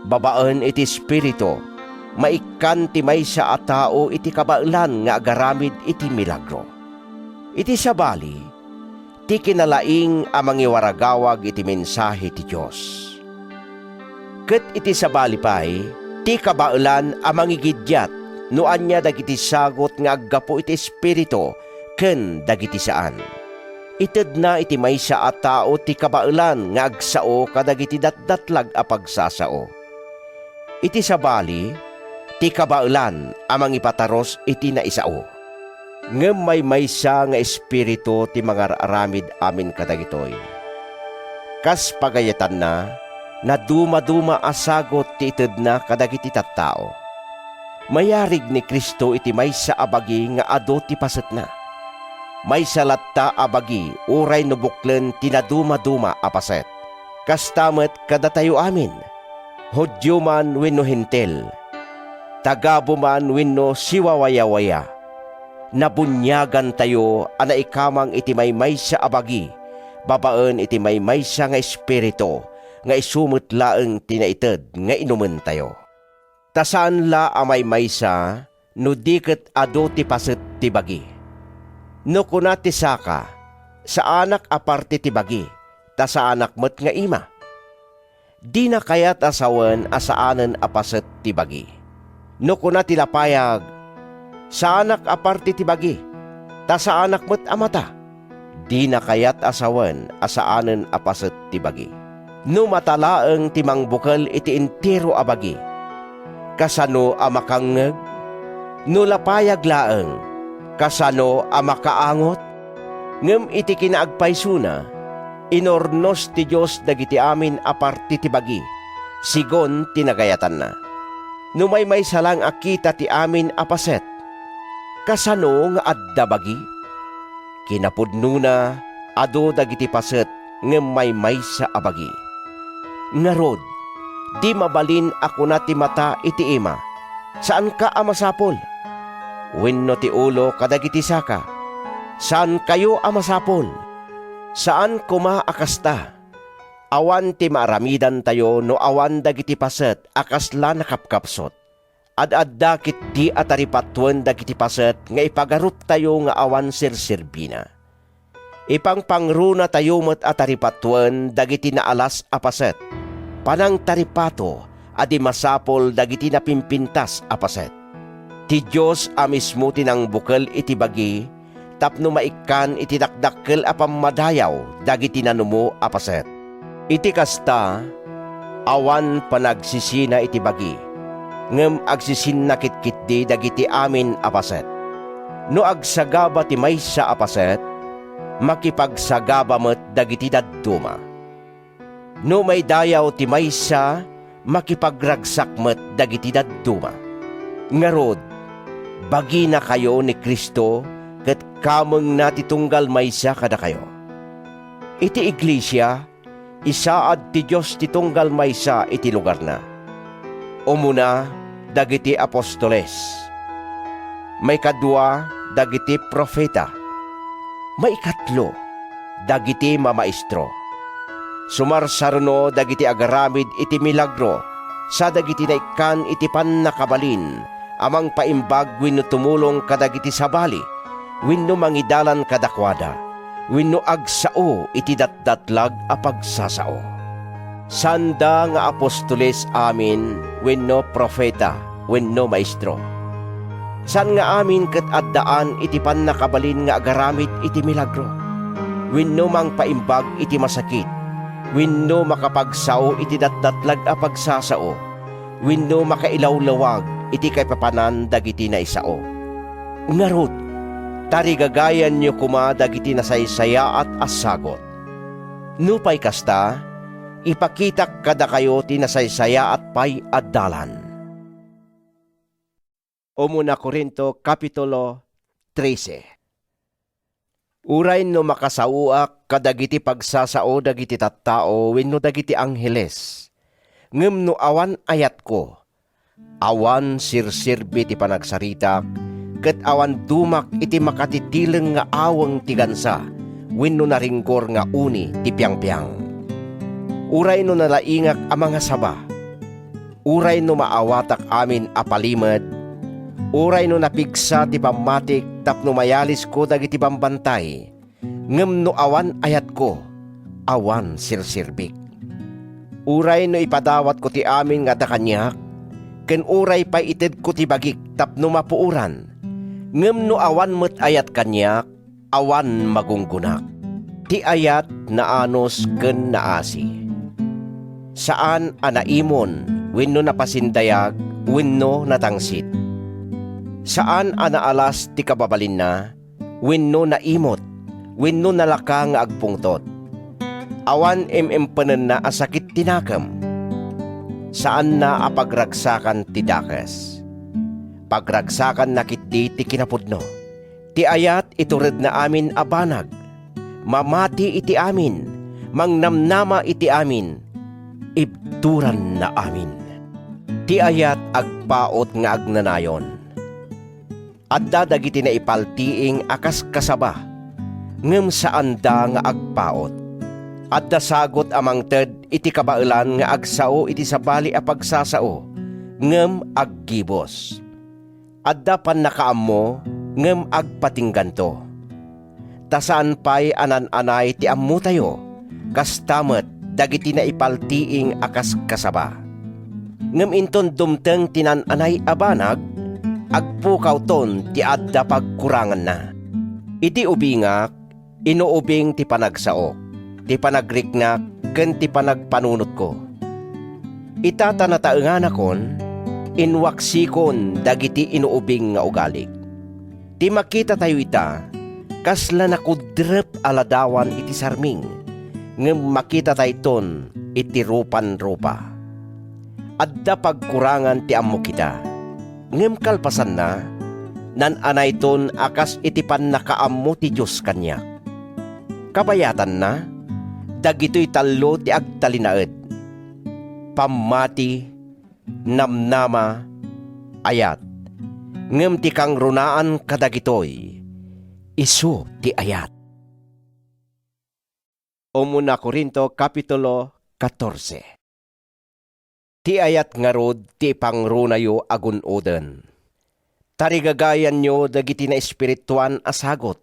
Babaan iti espiritu, maikan ti maysa a tao iti kabailan nga agaramid iti milagro. Iti sabali, ti kinalaing amang iwaragawag iti mensahe ti Diyos. Ket iti sabali pay, ti kabailan amang igidyat no anya dagiti sagot nga aggapo iti espiritu ken dagiti saan. Ited na iti maysa a tao ti kabailan nga agsao kadagiti datdatlag a pagsasao. Iti sabali, ti kabailan amang ipataros iti naisao. Ngem may maysa nga espiritu ti mga aramid amin kadagitoy. Kas pagayatan na duma-duma asagot ti ited na kadagiti tattao. Mayarig ni Kristo iti maysa abagi nga ado ti paset na. Maysa latta abagi uray no buklen ti naduma-duma a paset. Kastamet kada tayo amin. Hudyo man wenno hentel. Tagabo man wenno siwawaya-waya. Nabunyagan tayo ana ikamang iti maysa abagi, babaan iti maysa nga espiritu, nga isumot laeng tinaited nga inumen tayo. Tasaan la amay maysa, no diket ado ti paset ti bagi. No kuna ti saka, sa anak aparte ti bagi, ta sa anak met nga ima. Di na kayat asawen asaanen apaset ti bagi. No kuna ti lapayag, sa anak aparte ti bagi, Ta sa anak mo't amata, di na kayat asawan asaanen apaset ti bagi. No matalaeng timang bukal iti entero abagi, kasano amakangeg, no lapayag laeng, kasano amakaangot, ngem iti kinaagpaysuna, inornos ti Diyos dagiti amin aparti ti bagi, sigon tinagayatan na. No may salang akita ti amin apaset, kasano nga adda bagi? Kinapudno na ado dagiti paset ngem may sa abagi. Ngarod, di mabalin ako na ti mata iti ima. Saan ka amasapol? Wenno ti ulo kadagiti saka. Saan kayo amasapol? Saan kuma akasta? Awan ti maramidan tayo no awan dagiti paset akasla nakapkapsot. Ad-adda kiti ataripatwen dagiti paset nga ipagarup tayo nga awan sirsirbina. Ipang pangruna tayo met ataripatwen dagiti naalas apaset. Panang taripato adi masapol dagiti napimpintas apaset. Ti Diyos amismo tinang bukal iti bagi, tapno maikan iti dakdakkel apamadayaw dagiti nanumo apaset. Iti kasta, awan panagsisina iti bagi, ngem agsisinnakitkit dagiti amin apaset. No agsagaba ti maysa apaset, makipagsagaba met dagiti dadduma. No may dayaw ti maysa, makipagragsak met dagiti dadduma. Ngarod, bagi na kayo ni Kristo, ket kameng na titunggal maysa kada kayo. Iti iglesia, isaad ti Diyos titunggal maysa iti lugar na. Umuna, dagiti apostoles. May kadwa, dagiti profeta. May ikatlo, dagiti mamaestro. Sumarsarno dagiti agaramid iti milagro, sa dagiti naikan iti pannakabalin, amang paimbag wenno tumulong kadagiti sabali, wenno mangidalan kadakwada, wenno agsao iti datdatlag a pagsasao. Sanda nga apostoles amin, wenno profeta, wenno maestro. San nga amin ket addaan iti pannakabalin nga agaramid iti milagro, wenno mang paimbag iti masakit, wenno makapagsao iti datdatlag a pagsasao, wenno makailawlawag iti kaypapanan dagiti naisao. Ngarod, tarigagayan nyo kuma dagiti nasaysaya at asagot. Nupay kasta, ipakitak kada kayo ti nasaysaya at pay addalan. Umuna Korinto Kapitulo 13. Uray no makasauak kadagiti pagsasao dagiti tattao wenno dagiti angheles. Ngem no awan ayat ko, awan sirsirbi ti panagsarita, ket awan dumak iti makatitileng nga aweng ti gansa, wenno naringgor nga uni ti piangpiang. Uray no nalaingak a mga saba, uray no maawatak amin apalimed, uray no napigsa ti pamatik tapno mayalis ko dagiti bambantay, ngem no awan ayat ko, awan sirsirbik. Uray no ipadawat ko ti amin nga dakanyak, ken uray pa ited ko ti bagik tapno mapuuran, ngem no awan met ayat kanyak, awan magunggunak. Ti ayat na anos ken naasi. Saan anaimon, wenno napasindayag, wenno natangsit. Saan anaalas ti kababalin na, wenno naimot, wenno nalaka nga agpungtot. Awan empenen na asakit tinakam. Saan na apagragsakan ti dakes. Pagragsakan na kiti ti kinapudno. Ti ayat itured na amin abanag. Mamati iti amin, mangnamnama iti amin, ibturan na amin. Ti ayat agpaot nga agnanayon. Adda dagiti na ipaltiing akas kasaba, ngem saan da nga agpaot. Adda sagot amang ted iti kabailan nga agsao iti sabali a pagsasao, ngem aggibos. Adda pan nakaammo, ngem agpatingganto. Tasaan pa'y anan-anay ti ammo tayo, kastamet dagiti na ipaltiing akas kasaba. Ngem inton dumteng tinan-anay abanag, agpukaw ton ti adda pagkurangan na. Iti ubingak, inuubing ti panagsaok, ti panagriknak, ken ti panagpanunot ko. Itatanataengan akon, inwaksikon dagiti inuubing nga ugalig. Ti makita tayo ita, kasla nakudrep aladawan iti sarming, ngem makita tayo ton iti rupan-rupa. Adda pagkurangan ti ammo kita, ngem kalpasan na, nan anay ton akas iti pannakaammo ti Diyos kanya. Kabayatan na, dagito'y talo ti agtalinaed. Pamati, namnama, ayat. Ngem ti kang runaan kadagitoy, isu ti ayat. Umuna Korinto Kapitulo 14. Ti ayat nga rod ti pangrunayo agunoden. Tarigagayan nyo dagiti na espirituan asagot,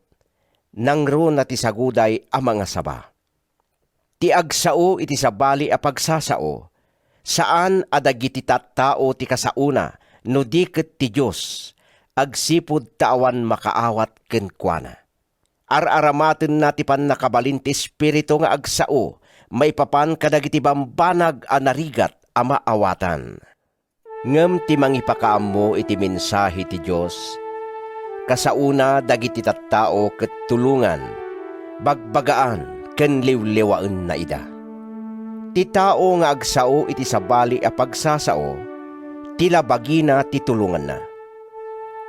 nang runa ti saguday a mga saba. Ti agsao iti sabali a pagsasao, saan adagiti tattao ti kasauna, no diket ti Diyos, agsipud tawan makaawat kenkwana. Araramaten na ti pannakabalin ti espiritu nga agsao, maipapan kadagiti bambanag a narigat a maawatan. Ngem ti mangipakaammo iti mensahe ti Diyos, kasauna dagiti tattao ket tulungan, bagbagaan ken liwliwaen na ida. Ti tao nga agsao iti sabali a pagsasao, tila bagina ti tulungan na.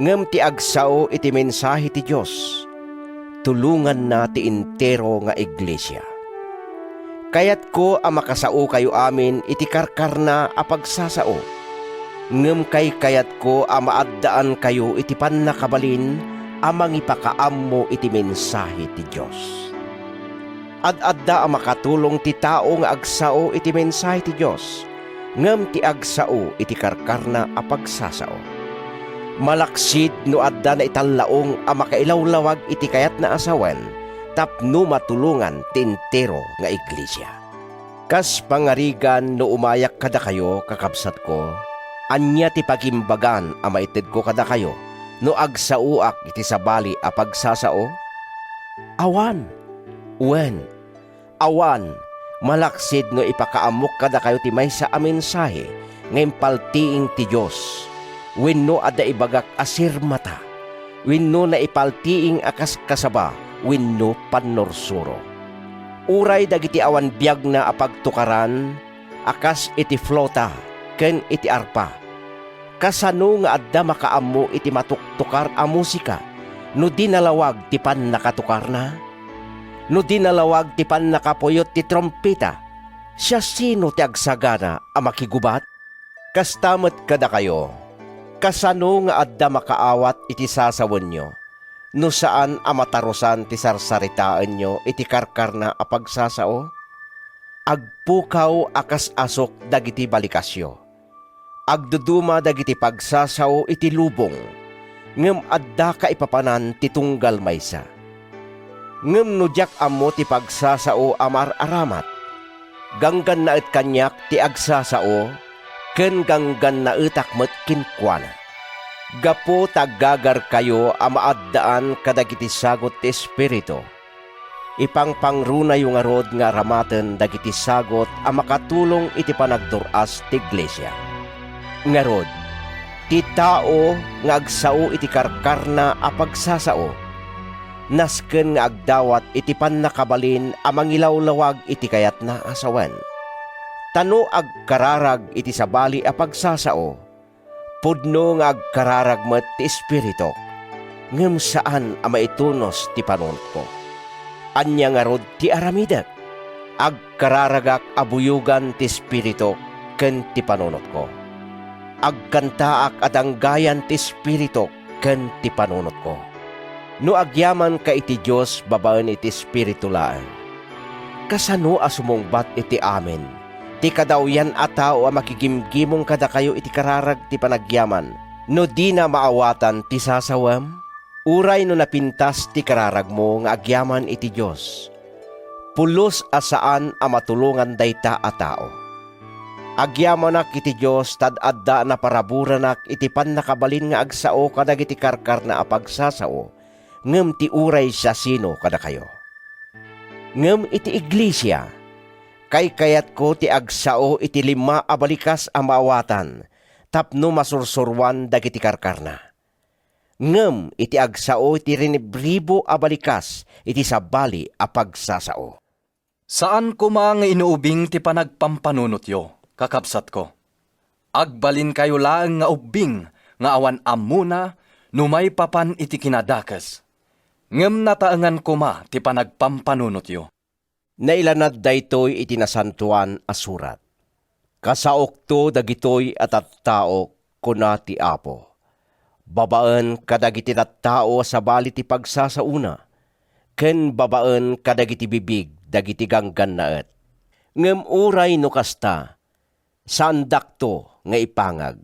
Ngem ti agsao iti mensahe ti Diyos, tulungan na ti entero nga iglesia. Kayat ko a makasao kayo amin iti karkarna a pagsasao, ngem kayat ko a maaddaan kayo iti pannakabalin a mangipakaammo iti mensahe ti Diyos. Ad-adda a makatulong ti tao nga agsao iti mensahe ti Diyos, ngem ti agsao iti karkarna a pagsasao. Malaksid no adda na itanlaong a makailawlawag iti kayat na asawen, tapno matulungan ti entero nga iglesia. Kas pangarigan no umayak kada kayo, kakabsat ko, anya ti pagimbagan a maited ko kada kayo, no agsauak iti sabali a pagsasao? Awan, wen, awan, malaksid no ipakaamok kada kayo ti maysa a mensahe, ngayon paltiing ti Diyos, wenno adda ibagak asir mata, wenno na ipaltiing akas kasaba, wenno pannorsuro. Uray dagiti awan biyag na apagtukaran, akas iti flota, ken iti arpa. Kasano nga adda makaammo iti matuktukar a musika, no dinalawag ti pan nakatukar na? No dinalawag ti pan nakapuyot ti trompeta, siya sino ti agsagana a makigubat? Kastamet kada kayo, kasano nga adda makaawat iti sasawen nyo, no saan a matarusan ti sarsaritaan nyo iti karkarna a pagsasao? Agpukaw akas asok dagiti balikasyo, agduduma dagiti pagsasao iti lubong, ngem adda ka ipapanan ti tunggal maysa. Ngem no diak ammo ti pagsasao amar aramat, ganggan na et kanyak ti agsasao, ken ganggan na etak met kinkwana. Gapo tagagar kayo a maaddaan kadagiti sagot ti Espiritu. Ipangpangruna yung arod nga ramaten dagiti sagot a makatulong iti panagduras ti iglesia. Ngarod, ti tao nga agsao iti karkarna a pagsasao, nasken nga agdawat iti pannakabalin a mangilawlawag iti kayat na asawen. Tano agkararag iti sabali a pagsasao, pudno nga agkararag met ti Espiritu, ngem saan a maitunos ti panunot ko. Anya nga rod ti aramidak, agkararagak abuyugan ti Espiritu ken ti panunot ko. Agkantaak at anggayan ti Espiritu ken ti panunot ko. No agyaman ka iti Diyos babaen iti Espiritu laan, kasano a sumungbat iti amen, ti kadawyan a tao a makigimgimong kada kayo iti kararag ti panagyaman, no di na maawatan ti sasawam? Uray no napintas ti kararag mo nga agyaman iti Diyos, pulos asaan a matulungan dayta a tao. Agyamanak iti Diyos tad adda na paraburanak iti pannakabalin nga agsao kadagiti karkar na apagsasao, ngem ti uray sa sino kada kayo. Ngem iti iglesia, kay kayat ko ti agsao iti 5 a balikas a maawatan, tapno masursurwan dagiti karkarna. Ngem iti agsao iti rinibribo a balikas iti sabali a pagsasao. Saan ko mga inuubing ti panagpampanunot yo, kakabsat ko? Agbalin kayo laeng nga ubing nga awan amuna numay papan iti kinadakas. Ngem nataangan ko ma ti panagpampanunot yo. Nailanad daytoy iti nasantuan a surat. Kasaok to dagitoy at tao kuna ti Apo. Babaan kadagiti tattao sa bali ti pagsasauna. Ken babaan kadagiti bibig dagiti ganggan naet. Ngem uray no kasta, sandak to nga ipangag.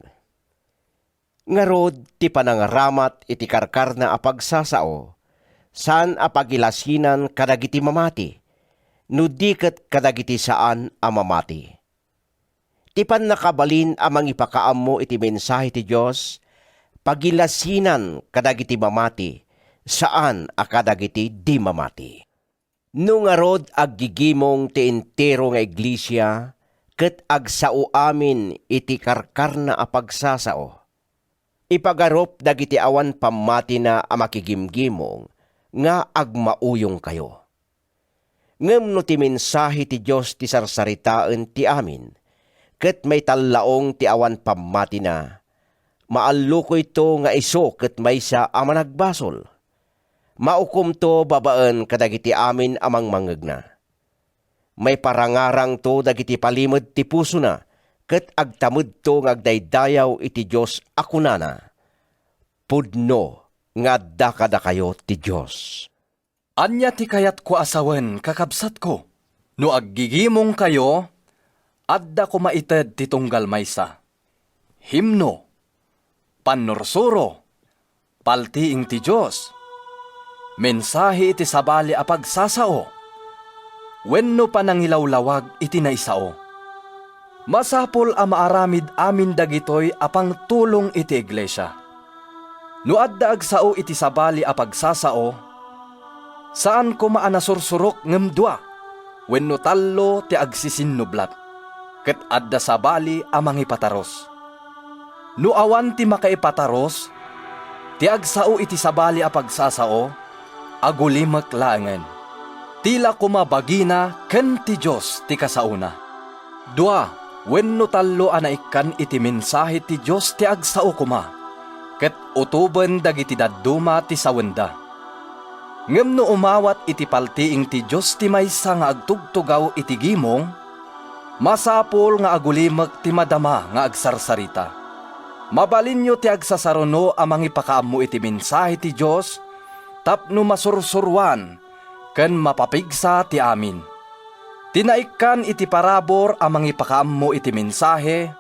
Ngarod ti panangaramat iti karkarna a pagsasao, saan a pagilasinan kadagiti mamati, no diket kadagiti saan a mamati. Ti pan nakabalin amang ipakaam mo iti mensahe ti Diyos, pagilasinan kadagiti mamati, saan a kadagiti di mamati. No nga rod aggigimong ti entero nga iglesia, ket agsao amin iti karkarna a pagsasao. Ipagarop dagiti awan pamati na a makigimgimong, nga agmauyong kayo. Ngem no ti mensahe ti Diyos ti sarsaritaan ti amin, ket may tallaong ti awan pamati na, maallo ko ito nga iso ket maysa a managbasol. Maukom to babaan kadagiti amin amang mangegna. May parangarang to dagiti palimod ti puso na, ket agtamud to ngagdaydayaw iti Diyos akunana. Pudno nga adda kada kayo ti Diyos. Anya ti kayat ko asawen, kakabsat ko. No aggigimong kayo, adda ko maited ti tunggal maysa. Himno, panursuro, paltiing ti Diyos, mensahe iti sabali a pagsasao, wenno panangilawlawag iti naisao. Masapol a maaramid amin dagitoy apang tulong iti iglesia. No adda agsao iti sabali a pagsasao, saan ko maanasursurok ngem dua, wenno tallo ti agsisinublat, ket adda sabali a mangipataros. No awan ti makaipataros, ti agsao iti sabali a pagsasao, agulimek laengen. Tila kumabagina ken ti Diyos ti kasauna. Dua, wenno tallo a naikkan iti mensahe ti Diyos ti agsao kuma, ket utuben dagiti dadduma ti sawenda. Ngem no umawat iti paltiing ti Diyos ti maysa nga agtugtugaw iti gimong, masapol nga agulimek ti madama nga agsarsarita. Mabalinyo ti agsasaruno amang ipakaammo iti mensahe ti Diyos, tapno masursurwan, ken mapapigsa ti amin. Tinaikkan iti parabor amang ipakaammo iti mensahe,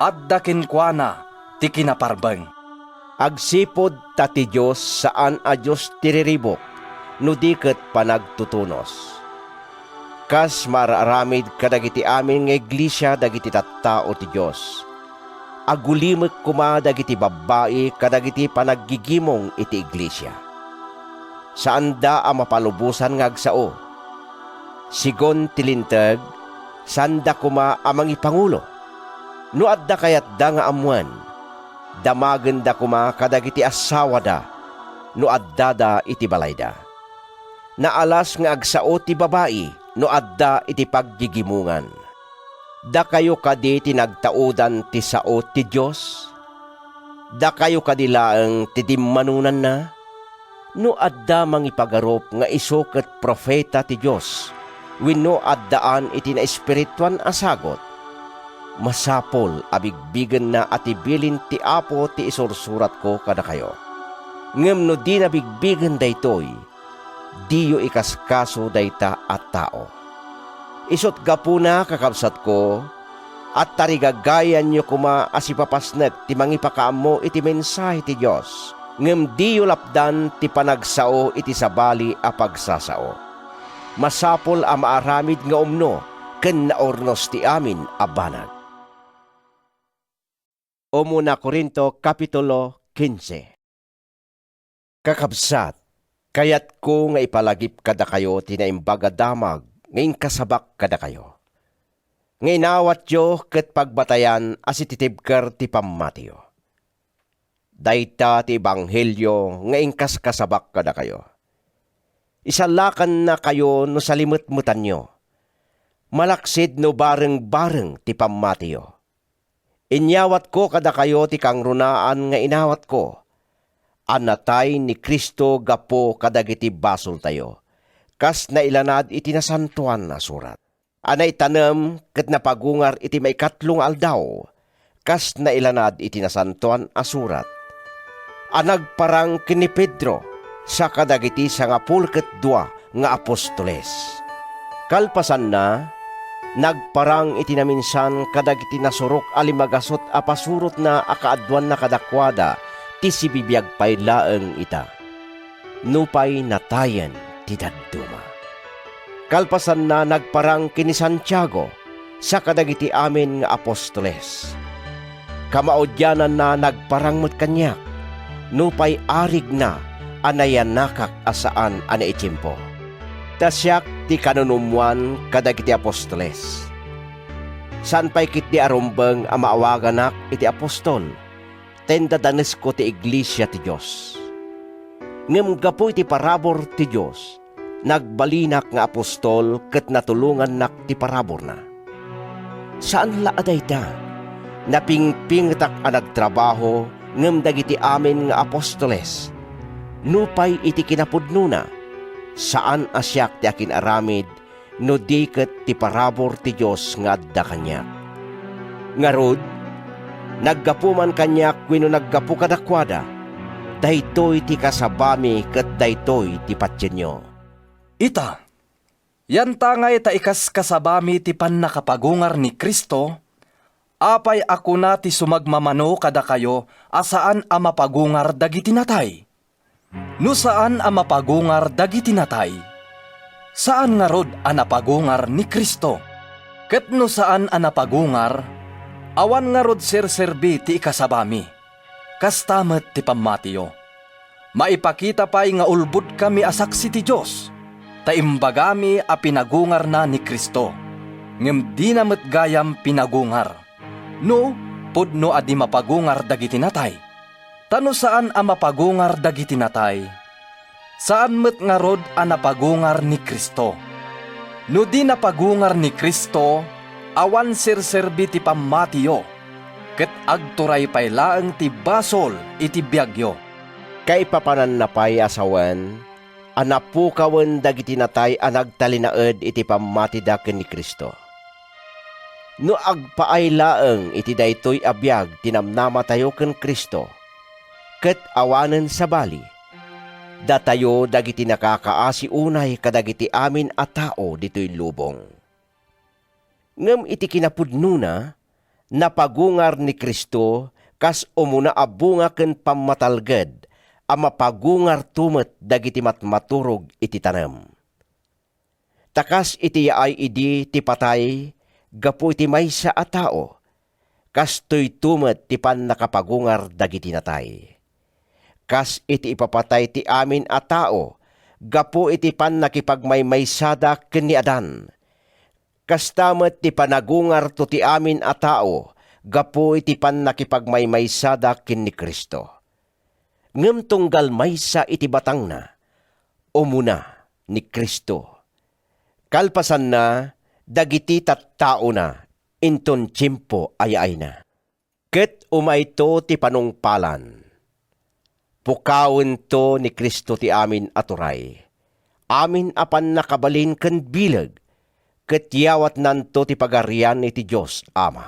adda kenkwana ti kinaparbeng. Agsipod ta ti Diyos saan a Diyos tiriribok, no diket panagtutunos. Kas mararamid kadagiti amin nga iglesia dagiti tattao ti Diyos. Agulimek kuma dagiti babae kadagiti panaggigimong iti iglesia. Saan da a mapalubusan nga agsao? Sigon tilinteg, sanda kuma amang ipangulo. No adda kayat da nga amuan, damagen da kuma kadagiti asawa da, no adda da iti balayda. Naalas nga agsao ti babae, no adda iti paggigimungan. Da kayo kadi tinagtaudan ti sao ti Diyos? Da kayo kadilaeng ti dimmanunan na? No adda mangipagarop nga iso ket profeta ti Diyos, wenno addaan iti na espirituan asagot, masapol abigbigen na atibilin ti Apo ti isursurat ko kada kayo. Ngem no di nabigbigen daytoy, diyo ikaskaso dayta at tao. Isot gapuna kakabsat ko, at tarigagayan nyo kuma asipapasnek ti mangipakaammo iti mensahe ti Diyos, ngem diyo lapdan ti panagsao iti sabali a pagsasao. Masapol a maaramid nga umno, ken naornos ti amin a banag. Umuna Korinto Kapitulo 15. Kakabsat, Kayat ko nga ipalagip kada kayo tinaimbaga damag ngayon kasabak kada kayo. Ngayon awat yo ket pagbatayan as ititibker ti pammatiyo. Dayta ti ebanghelyo ngayon kasabak kada kayo. Isalakan na kayo no salimut-mutan nyo. Malaksid no bareng-bareng ti pammatiyo. Inyawat ko kada kayo ti kangrunaan nga inawat ko. Anatay ni Kristo gapo kadagiti basol tayo. Kas nailanad iti nasantuan na surat. Anay tanem ket napagungar iti maikatlong aldaw. Kas nailanad iti nasantuan a surat. Anagparang kini Pedro sa kadagiti sangapulket dua nga apostoles. Kalpasan na, nagparang iti naminsan kadagiti nasurok alimagasot a pasurot na akaadwan na kadakwada ti sibibiyag pay laeng ita. Nupay natayen ti dadduma. Kalpasan na nagparang kini Santiago sa kadagiti amin nga apostoles. Kamaudyanan na nagparang met kanyak. Nupay arig na anayan nakak asaan ana itimpo. Tasyak ti kanunumuan kadagiti apostoles. San pay kit di arumbeng a maawaganak iti apostol. Tendadanes ko ti iglesia ti Diyos. Ngem gapo iti parabor ti Diyos, nagbalinak nga apostol ket natulungan nak ti parabor na. Saan laaday ta? Napingpingtak a nagtrabaho ngem dagiti amin nga apostoles. Nupay iti kinapudnuna. Saan asyak ti akin aramid no di ket ti parabor ti Diyos nga adda kanyak. Ngarud, naggapuman kanyak wenno naggapu kadakwada, daytoy ti kasabami ket daytoy ti patyenyo. Ita, yan tangay ta ikas kasabami ti pannakapagungar ni Kristo, apay ako na ti sumagmamano kada kayo asaan a mapagungar dagiti natay. No saan a mapagungar dagiti natay? Saan nga rod a napagungar ni Kristo? Ket no saan a napagungar, awan nga rod serserbi ti ikasabami. Kastamet ti pammatiyo. Maipakita pa'y nga ulbud kami asaksi ti Diyos. Taimbagami a pinagungar na ni Kristo. Ngem di na met gayam pinagungar. No, pudno a di mapagungar dagiti natay. Tano saan a mapagungar dagiti natay? Saan met nga rod a napagungar ni Kristo? No di napagungar ni Kristo, awan sirserbi ti pammatiyo, ket agturay pay laeng ti basol iti biagyo. Kay papanan na pay asawen, anapukawen dagiti natay a nagtalinaed iti pammatida ken ni Kristo. No agpaay laeng iti daytoy abiyag tinamnama tayo ken Kristo, ket awanen sa bali, datayo dagiti nakakaasi unay kadagiti amin a tao ditoy lubong. Ngem iti kinapudnuna, napagungar ni Kristo kas umuna abunga ken pammatalged a mapagungar tumet dagiti matmaturog iti tanem. Takas iti yaay idi ti patay gapu iti maysa a tao, kas toy tumet ti pannakapagungar dagiti natay. Kas iti ipapatay ti amin a tao, gapu iti pannakipagmaymaysada ken ni Adan. Kastamet ti panagungar to ti amin a tao, gapu iti pannakipagmaymaysada ken ni Kristo. Ngem tunggal maysa iti batang na, umuna ni Kristo. Kalpasan na, dagiti tattao na, inton tiyempo ayay na. Ket umayto ti panungpalan. Pukawin to ni Kristo ti amin aturay. Amin apan nakabalin ken bileg, ket yawat nanto ti pagarian iti Diyos Ama.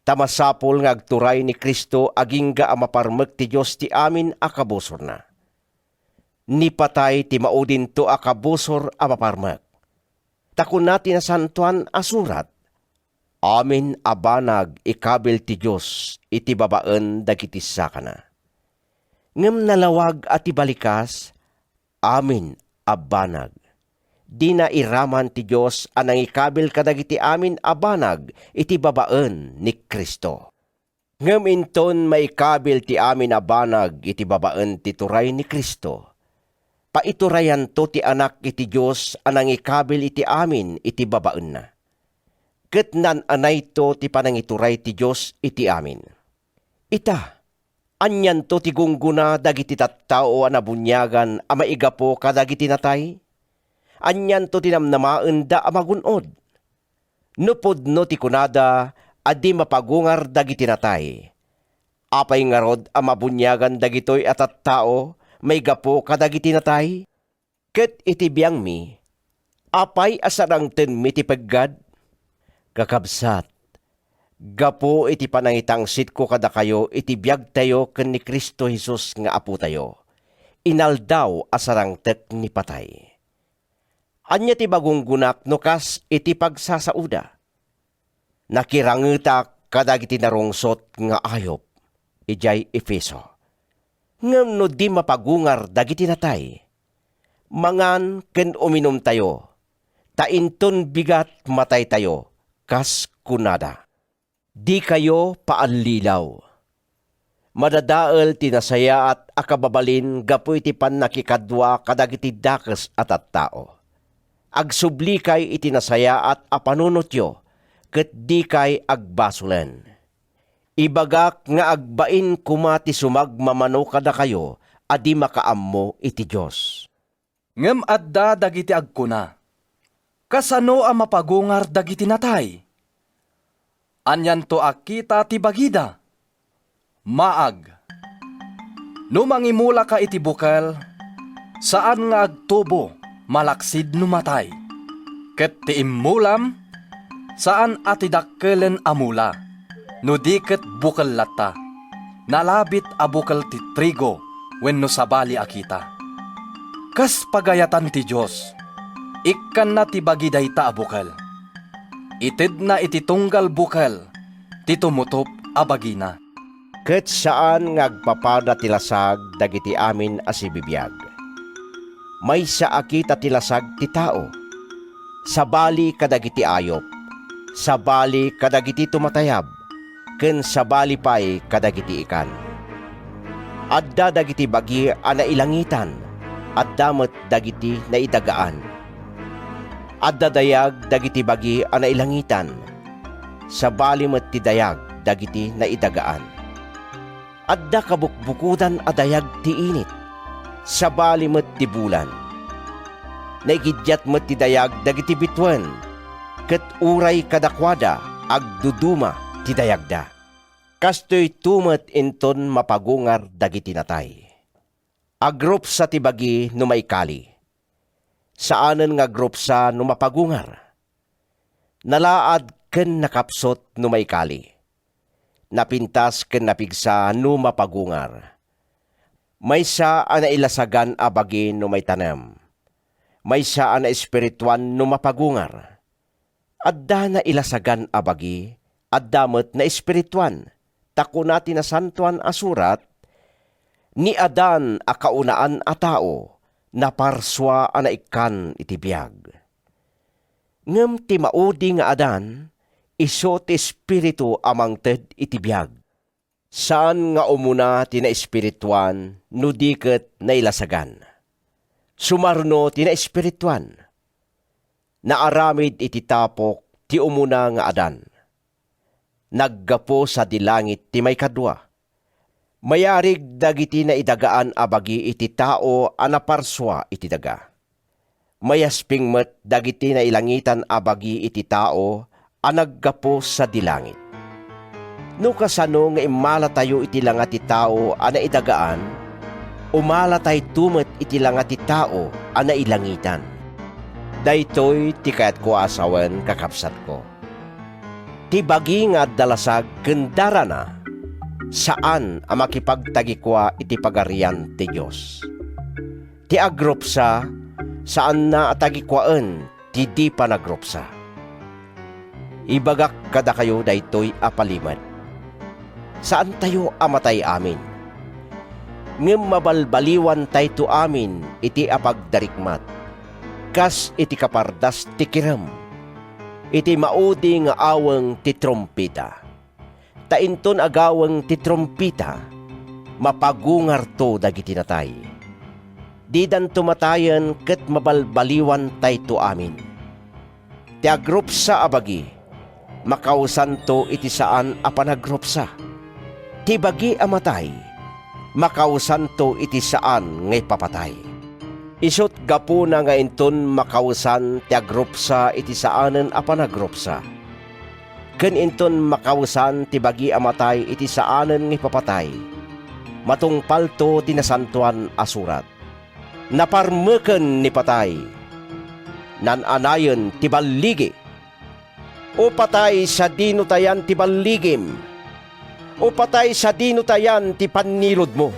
Tamasapol nga agturay ni Kristo agingga a maparmek ti Diyos ti amin akabusor na. Ni patay ti maudin to akabusor a maparmek. Takon natin na santuan asurat, amin abanag ikabil ti Diyos iti babaen dagiti sakana. Ngem nalawag at ibalikas, amin abanag. Di na iraman ti Diyos anang ikabil kadagiti amin abanag iti babaen ni Kristo. Ngem inton maikabil ti amin abanag iti babaen ti turay ni Kristo. paiturayan to ti anak iti Diyos anang ikabil iti amin iti babaen na. Ket nan anay to ti panangituray ti Diyos iti amin. Ita, anyan to ti gungguna dagiti tattao a nabunyagan a maigapo kadagiti natay? Anyan to tinamnamaen da a magunod? Nupod no ti kunada adi mapagungar dagiti natay. Apay nga rod a mabunyagan dagitoy at tattao may gapo kadagiti natay? Ket iti biyang mi, apay asarang ten mi ti peggad? Kakabsat, gapo iti panangitangsit ko kada kayo iti biyag tayo ken ni Kristo Jesus nga apo tayo. Inaldaw asarang tek ni patay. Anya ti bagong gunak no kas iti pagsasauda. Nakirangetak kadagiti narungsot nga ayop. Ijay Efeso. Ngam no di mapagungar dagiti natay. Mangan ken uminom tayo. Tainton bigat matay tayo. Kas kunada. Di kayo paallilaw. Madadael tinasaya at akababalin gapu iti pan nakikadwa kadagiti dakes at tao. Agsubli kay itinasaya at apanunotyo ket di kay agbasulen. Ibagak nga agbain kumati sumagmamano kada kayo, adi makaammo iti Diyos. Ngem adda dagiti agkuna. Kasano ang mapagungar dagiti natay? Anyan to akita ti bagida. Maag. No mangimula ka iti bukal, saan nga agtubo, malaksid numatay. Ket ti imulam, saan ati dakkelen amula. No diket bukal lata, nalabit a bukal ti trigo, wenno sabali akita. Kas pagayatan ti Diyos, ikkan na ti bagiday ta a bukal. Ited na iti tunggal bukal, ti tumutop a bagina. Ket saan nga agpapada tilasag dagiti amin asibibiyag. May sa akita tilasag ti tao, sabali kadagiti ayop, sabali kadagiti tumatayab, ken sabali pay kadagiti ikan. Adda dagiti bagi a nailangitan, adda met dagiti naidagaan. Adda dayag dagiti bagi a nailangitan, sabali met ti dayag dagiti naidagaan. Adda kabukbukudan a dayag ti init, sabali met ti bulan. Naigidyat met ti dayag dagiti bitwen, ket uray kadakwada agduduma ti dayagda. Kastoy tumet inton mapagungar dagiti natay. Agrup sa tibagi no maikali. Saanen nga grup sa no mapagungar? Nalaad ken nakapsot no maikali. Napintas ken napigsa no mapagungar. Maysa ana ilasagan a bagi no may tanem. Maysa ana espirituan no mapagungar. Adda na ilasagan a bagi, addamet na espirituan, tako natin na santuan asurat, ni Adan a kaunaan a tao, na parswa a naikan iti biyag. Ngem ti maudi nga Adan, iso ti espiritu amang ted iti biyag. Saan nga umuna ti na espirituan, no diket na ilasagan. Sumarno ti na espirituan, naaramid iti tapok ti umuna nga Adan. Naggapo sa dilangit ti may kadwa. Mayarig dagiti na idagaan abagi iti tao anaparswa iti daga. Mayasping met dagiti na ilangitan abagi iti tao anaggapo sa dilangit. No kasano nga imala tayo iti langa ti tao ana idagaan, umala tayo tumet iti langa ti tao ana ilangitan. Daytoy ti kayat ko asawen kakapsat ko. Ti bagi nga dalasag kendara na, saan ang makipagtagikwa iti pagarian ti Diyos. Ti agropsa, saan na atagikwaan ti di pa nagropsa. Ibagak kada kayo daytoy apalimad. Saan tayo amatay amin? Ngem mabalbaliwan tayo to amin iti apagdarikmat. Kas iti kapardas ti kiram. Iti maudi nga aweng ti trompita. Tainton agaweng ti trompita, mapagungar to dagiti natay. Di dan tumatayan ket mabalbaliwan tayto amin. Ti agrupsa abagi, makausanto iti saan a panagrupsa. Ti bagi amatay, makausanto iti saan ngay papatay. Isot gapuna nga inton makausan ti agrupsa iti saanen a panagrupsa. Ken inton makausan ti bagi amatay iti saanen ngay papatay. Matungpal to ti nasantuan a surat. Naparmeken ni patay, nananayon ti balligi. O patay sa dinutayan ti balligim, o patay sa dinutayan ti panilod mo.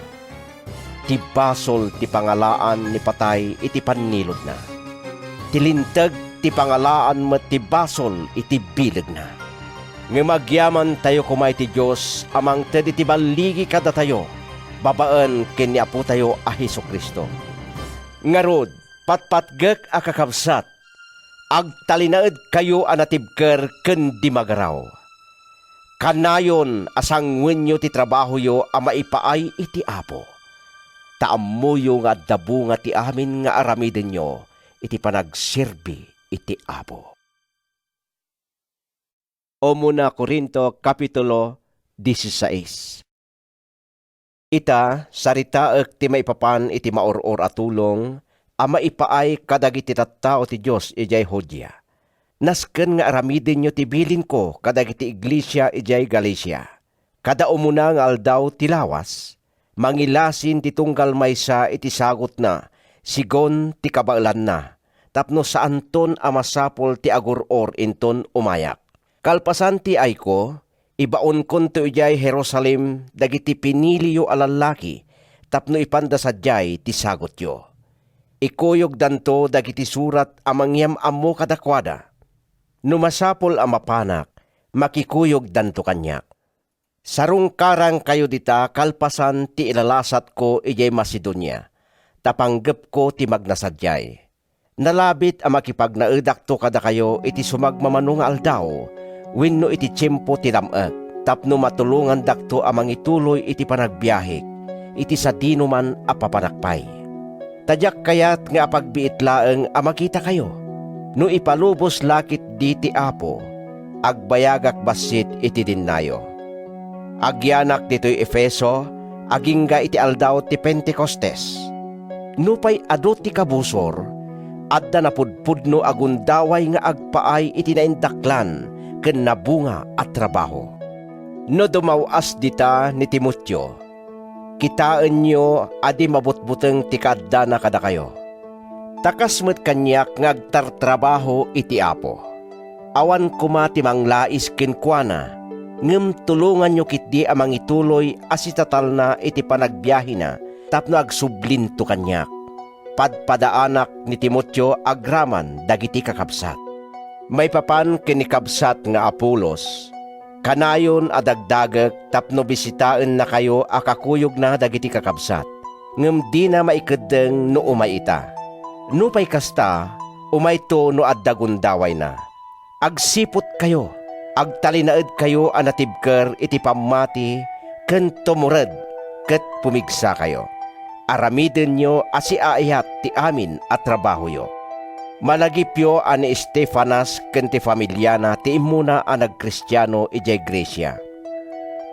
Ti basol ti pangalaan ni patay iti panilod na. Tilintag ti pangalaan mo ti basol iti bilag na. Ngimagyaman tayo kumay ti Diyos amang tedi ti balligi kada tayo, babaan ken ni Apo tayo a Hesukristo. Ngarod, patpatgek a kakabsat, agtalinaed kayo anatibker ken di magaraw. Kanayon asangwen nyo ti trabaho yo a maipaay iti Apo. Taammo yo nga dabu nga ti amin nga aramiden nyo iti panagserbi iti Apo. O muna Korinto Kapitulo 16. Ita, saritaek ti maipapan iti maoror at tulong, a maipaay kadagiti tattao ti Diyos ijay Hodya. Nasken nga aramiden nyo ti bilin ko kadagiti iglesia ijay Galicia. Kada umuna nga aldaw ti lawas, mangilasin ti tunggal maysa iti sagot na, sigon ti kabailan na, tapno saan ton amasapol ti aguror inton umayak. Kalpasan ti ay ko, ibaon kon to ijay Jerusalem dagiti pinili yo alalaki tapno ipanda sadyay ti sagot yo. Ikuyog danto dagiti surat amangyam ammo kadakwada. Numasapol amapanak, makikuyog danto kanyak. Sarung karang kayo dita kalpasan ti ilalasat ko ijay Macedonia. Tapanggep ko ti magnasadyay. Nalabit ang makipagnaedak to kada kayo iti sumagmamanong aldaw, wenno iti tiyempo ti dameg, tapno matulungan dakto amang ituloy iti panagbiahik, iti sadino man a papanakpay. Tadyak kayat nga pagbiit laeng a makita kayo, no ipalubos lakit di ti Apo, agbayagak basit iti dinnayo. Agyanak dito'y Efeso, agingga iti aldaw ti Pentecostes. Nupay adu ti kabusor, adda napudpudno agundaway nga agpaay iti naindaklan, ken nabunga at trabaho. No dumawas dita ni Timotyo, kitaan nyo adi mabutbuteng ti kadda na kada kayo. Takas met kanyak ngagtartrabaho iti Apo. Awan kuma ti manglais ken kuana, ngem tulungan nyo kitdi amang ituloy asitatal na iti panagbiyahe na, tapno agsublinto kanyak. Padpadaanak ni Timotyo agraman dagiti kakabsat. May papan kinikabsat nga Apolos, kanayon adagdagek tapno bisitaan na kayo akakuyog na dagiti kakabsat, ngem di na maikedeng no umayita. Nupay kasta, umayto no addagundaway na. Agsipot kayo, agtalinaed kayo anatibker iti pamati, ken tumured, ket pumigsa kayo. Aramiden nyo asiaayat ti amin at trabaho yo. Malagipyo ani Estefanas ken ti familyana ti imuna a nagkristyano ijay Grecia.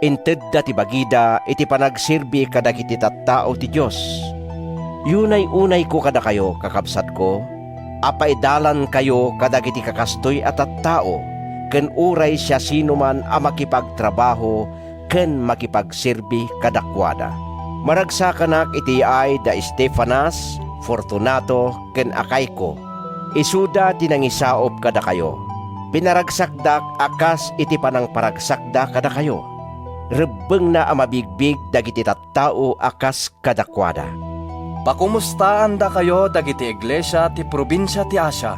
Inted da ti bagida iti panagsirbi kadagiti tattao ti Dios. Yunay-unay ko kada kayo kakabsat ko, apaidalan kayo kadagiti kakastoy at tattao, ken uray siya sinuman a makipagtrabaho ken makipagsirbi kadakwada. Maragsakanak iti ay da Estefanas, Fortunato ken Akayko. Isuda tinangisaop kada kayo. Pinaragsakdak akas iti panang paragsakda kada kayo. Rebeng na amabigbig dagiti tattao akas kadakwada. Pakumustaan da kayo dagiti iglesia ti probinsya ti Asia.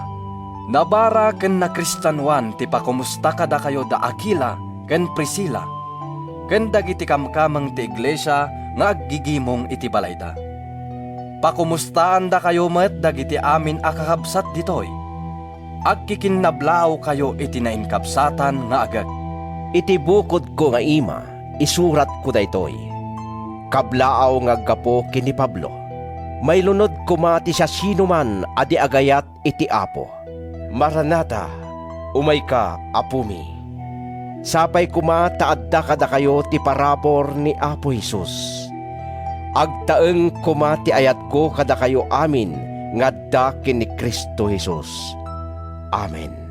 Nabara ken na Kristanwan ti pakumusta kada kayo da Aquila ken Priscilla. Ken dagiti kamkameng ti iglesia nga aggigimong iti balayda. Pakumustaan da kayo met dagiti amin akakabsat ditoy. Agkikinnablaw kayo iti nainkabsatan nga agag. Iti bukod ko nga ima, isurat ko daytoy. Kablaaw nga gapo kini Pablo. may lunod kumati sa sinuman adi agayat iti Apo. Maranatha, umay ka, Apumi. Sapay kumataadda kada kayo ti parabor ni Apo Jesus. Agtaeng kumati ayat ko kada kayo amin ngadda ken ni Kristo Jesus. Amen.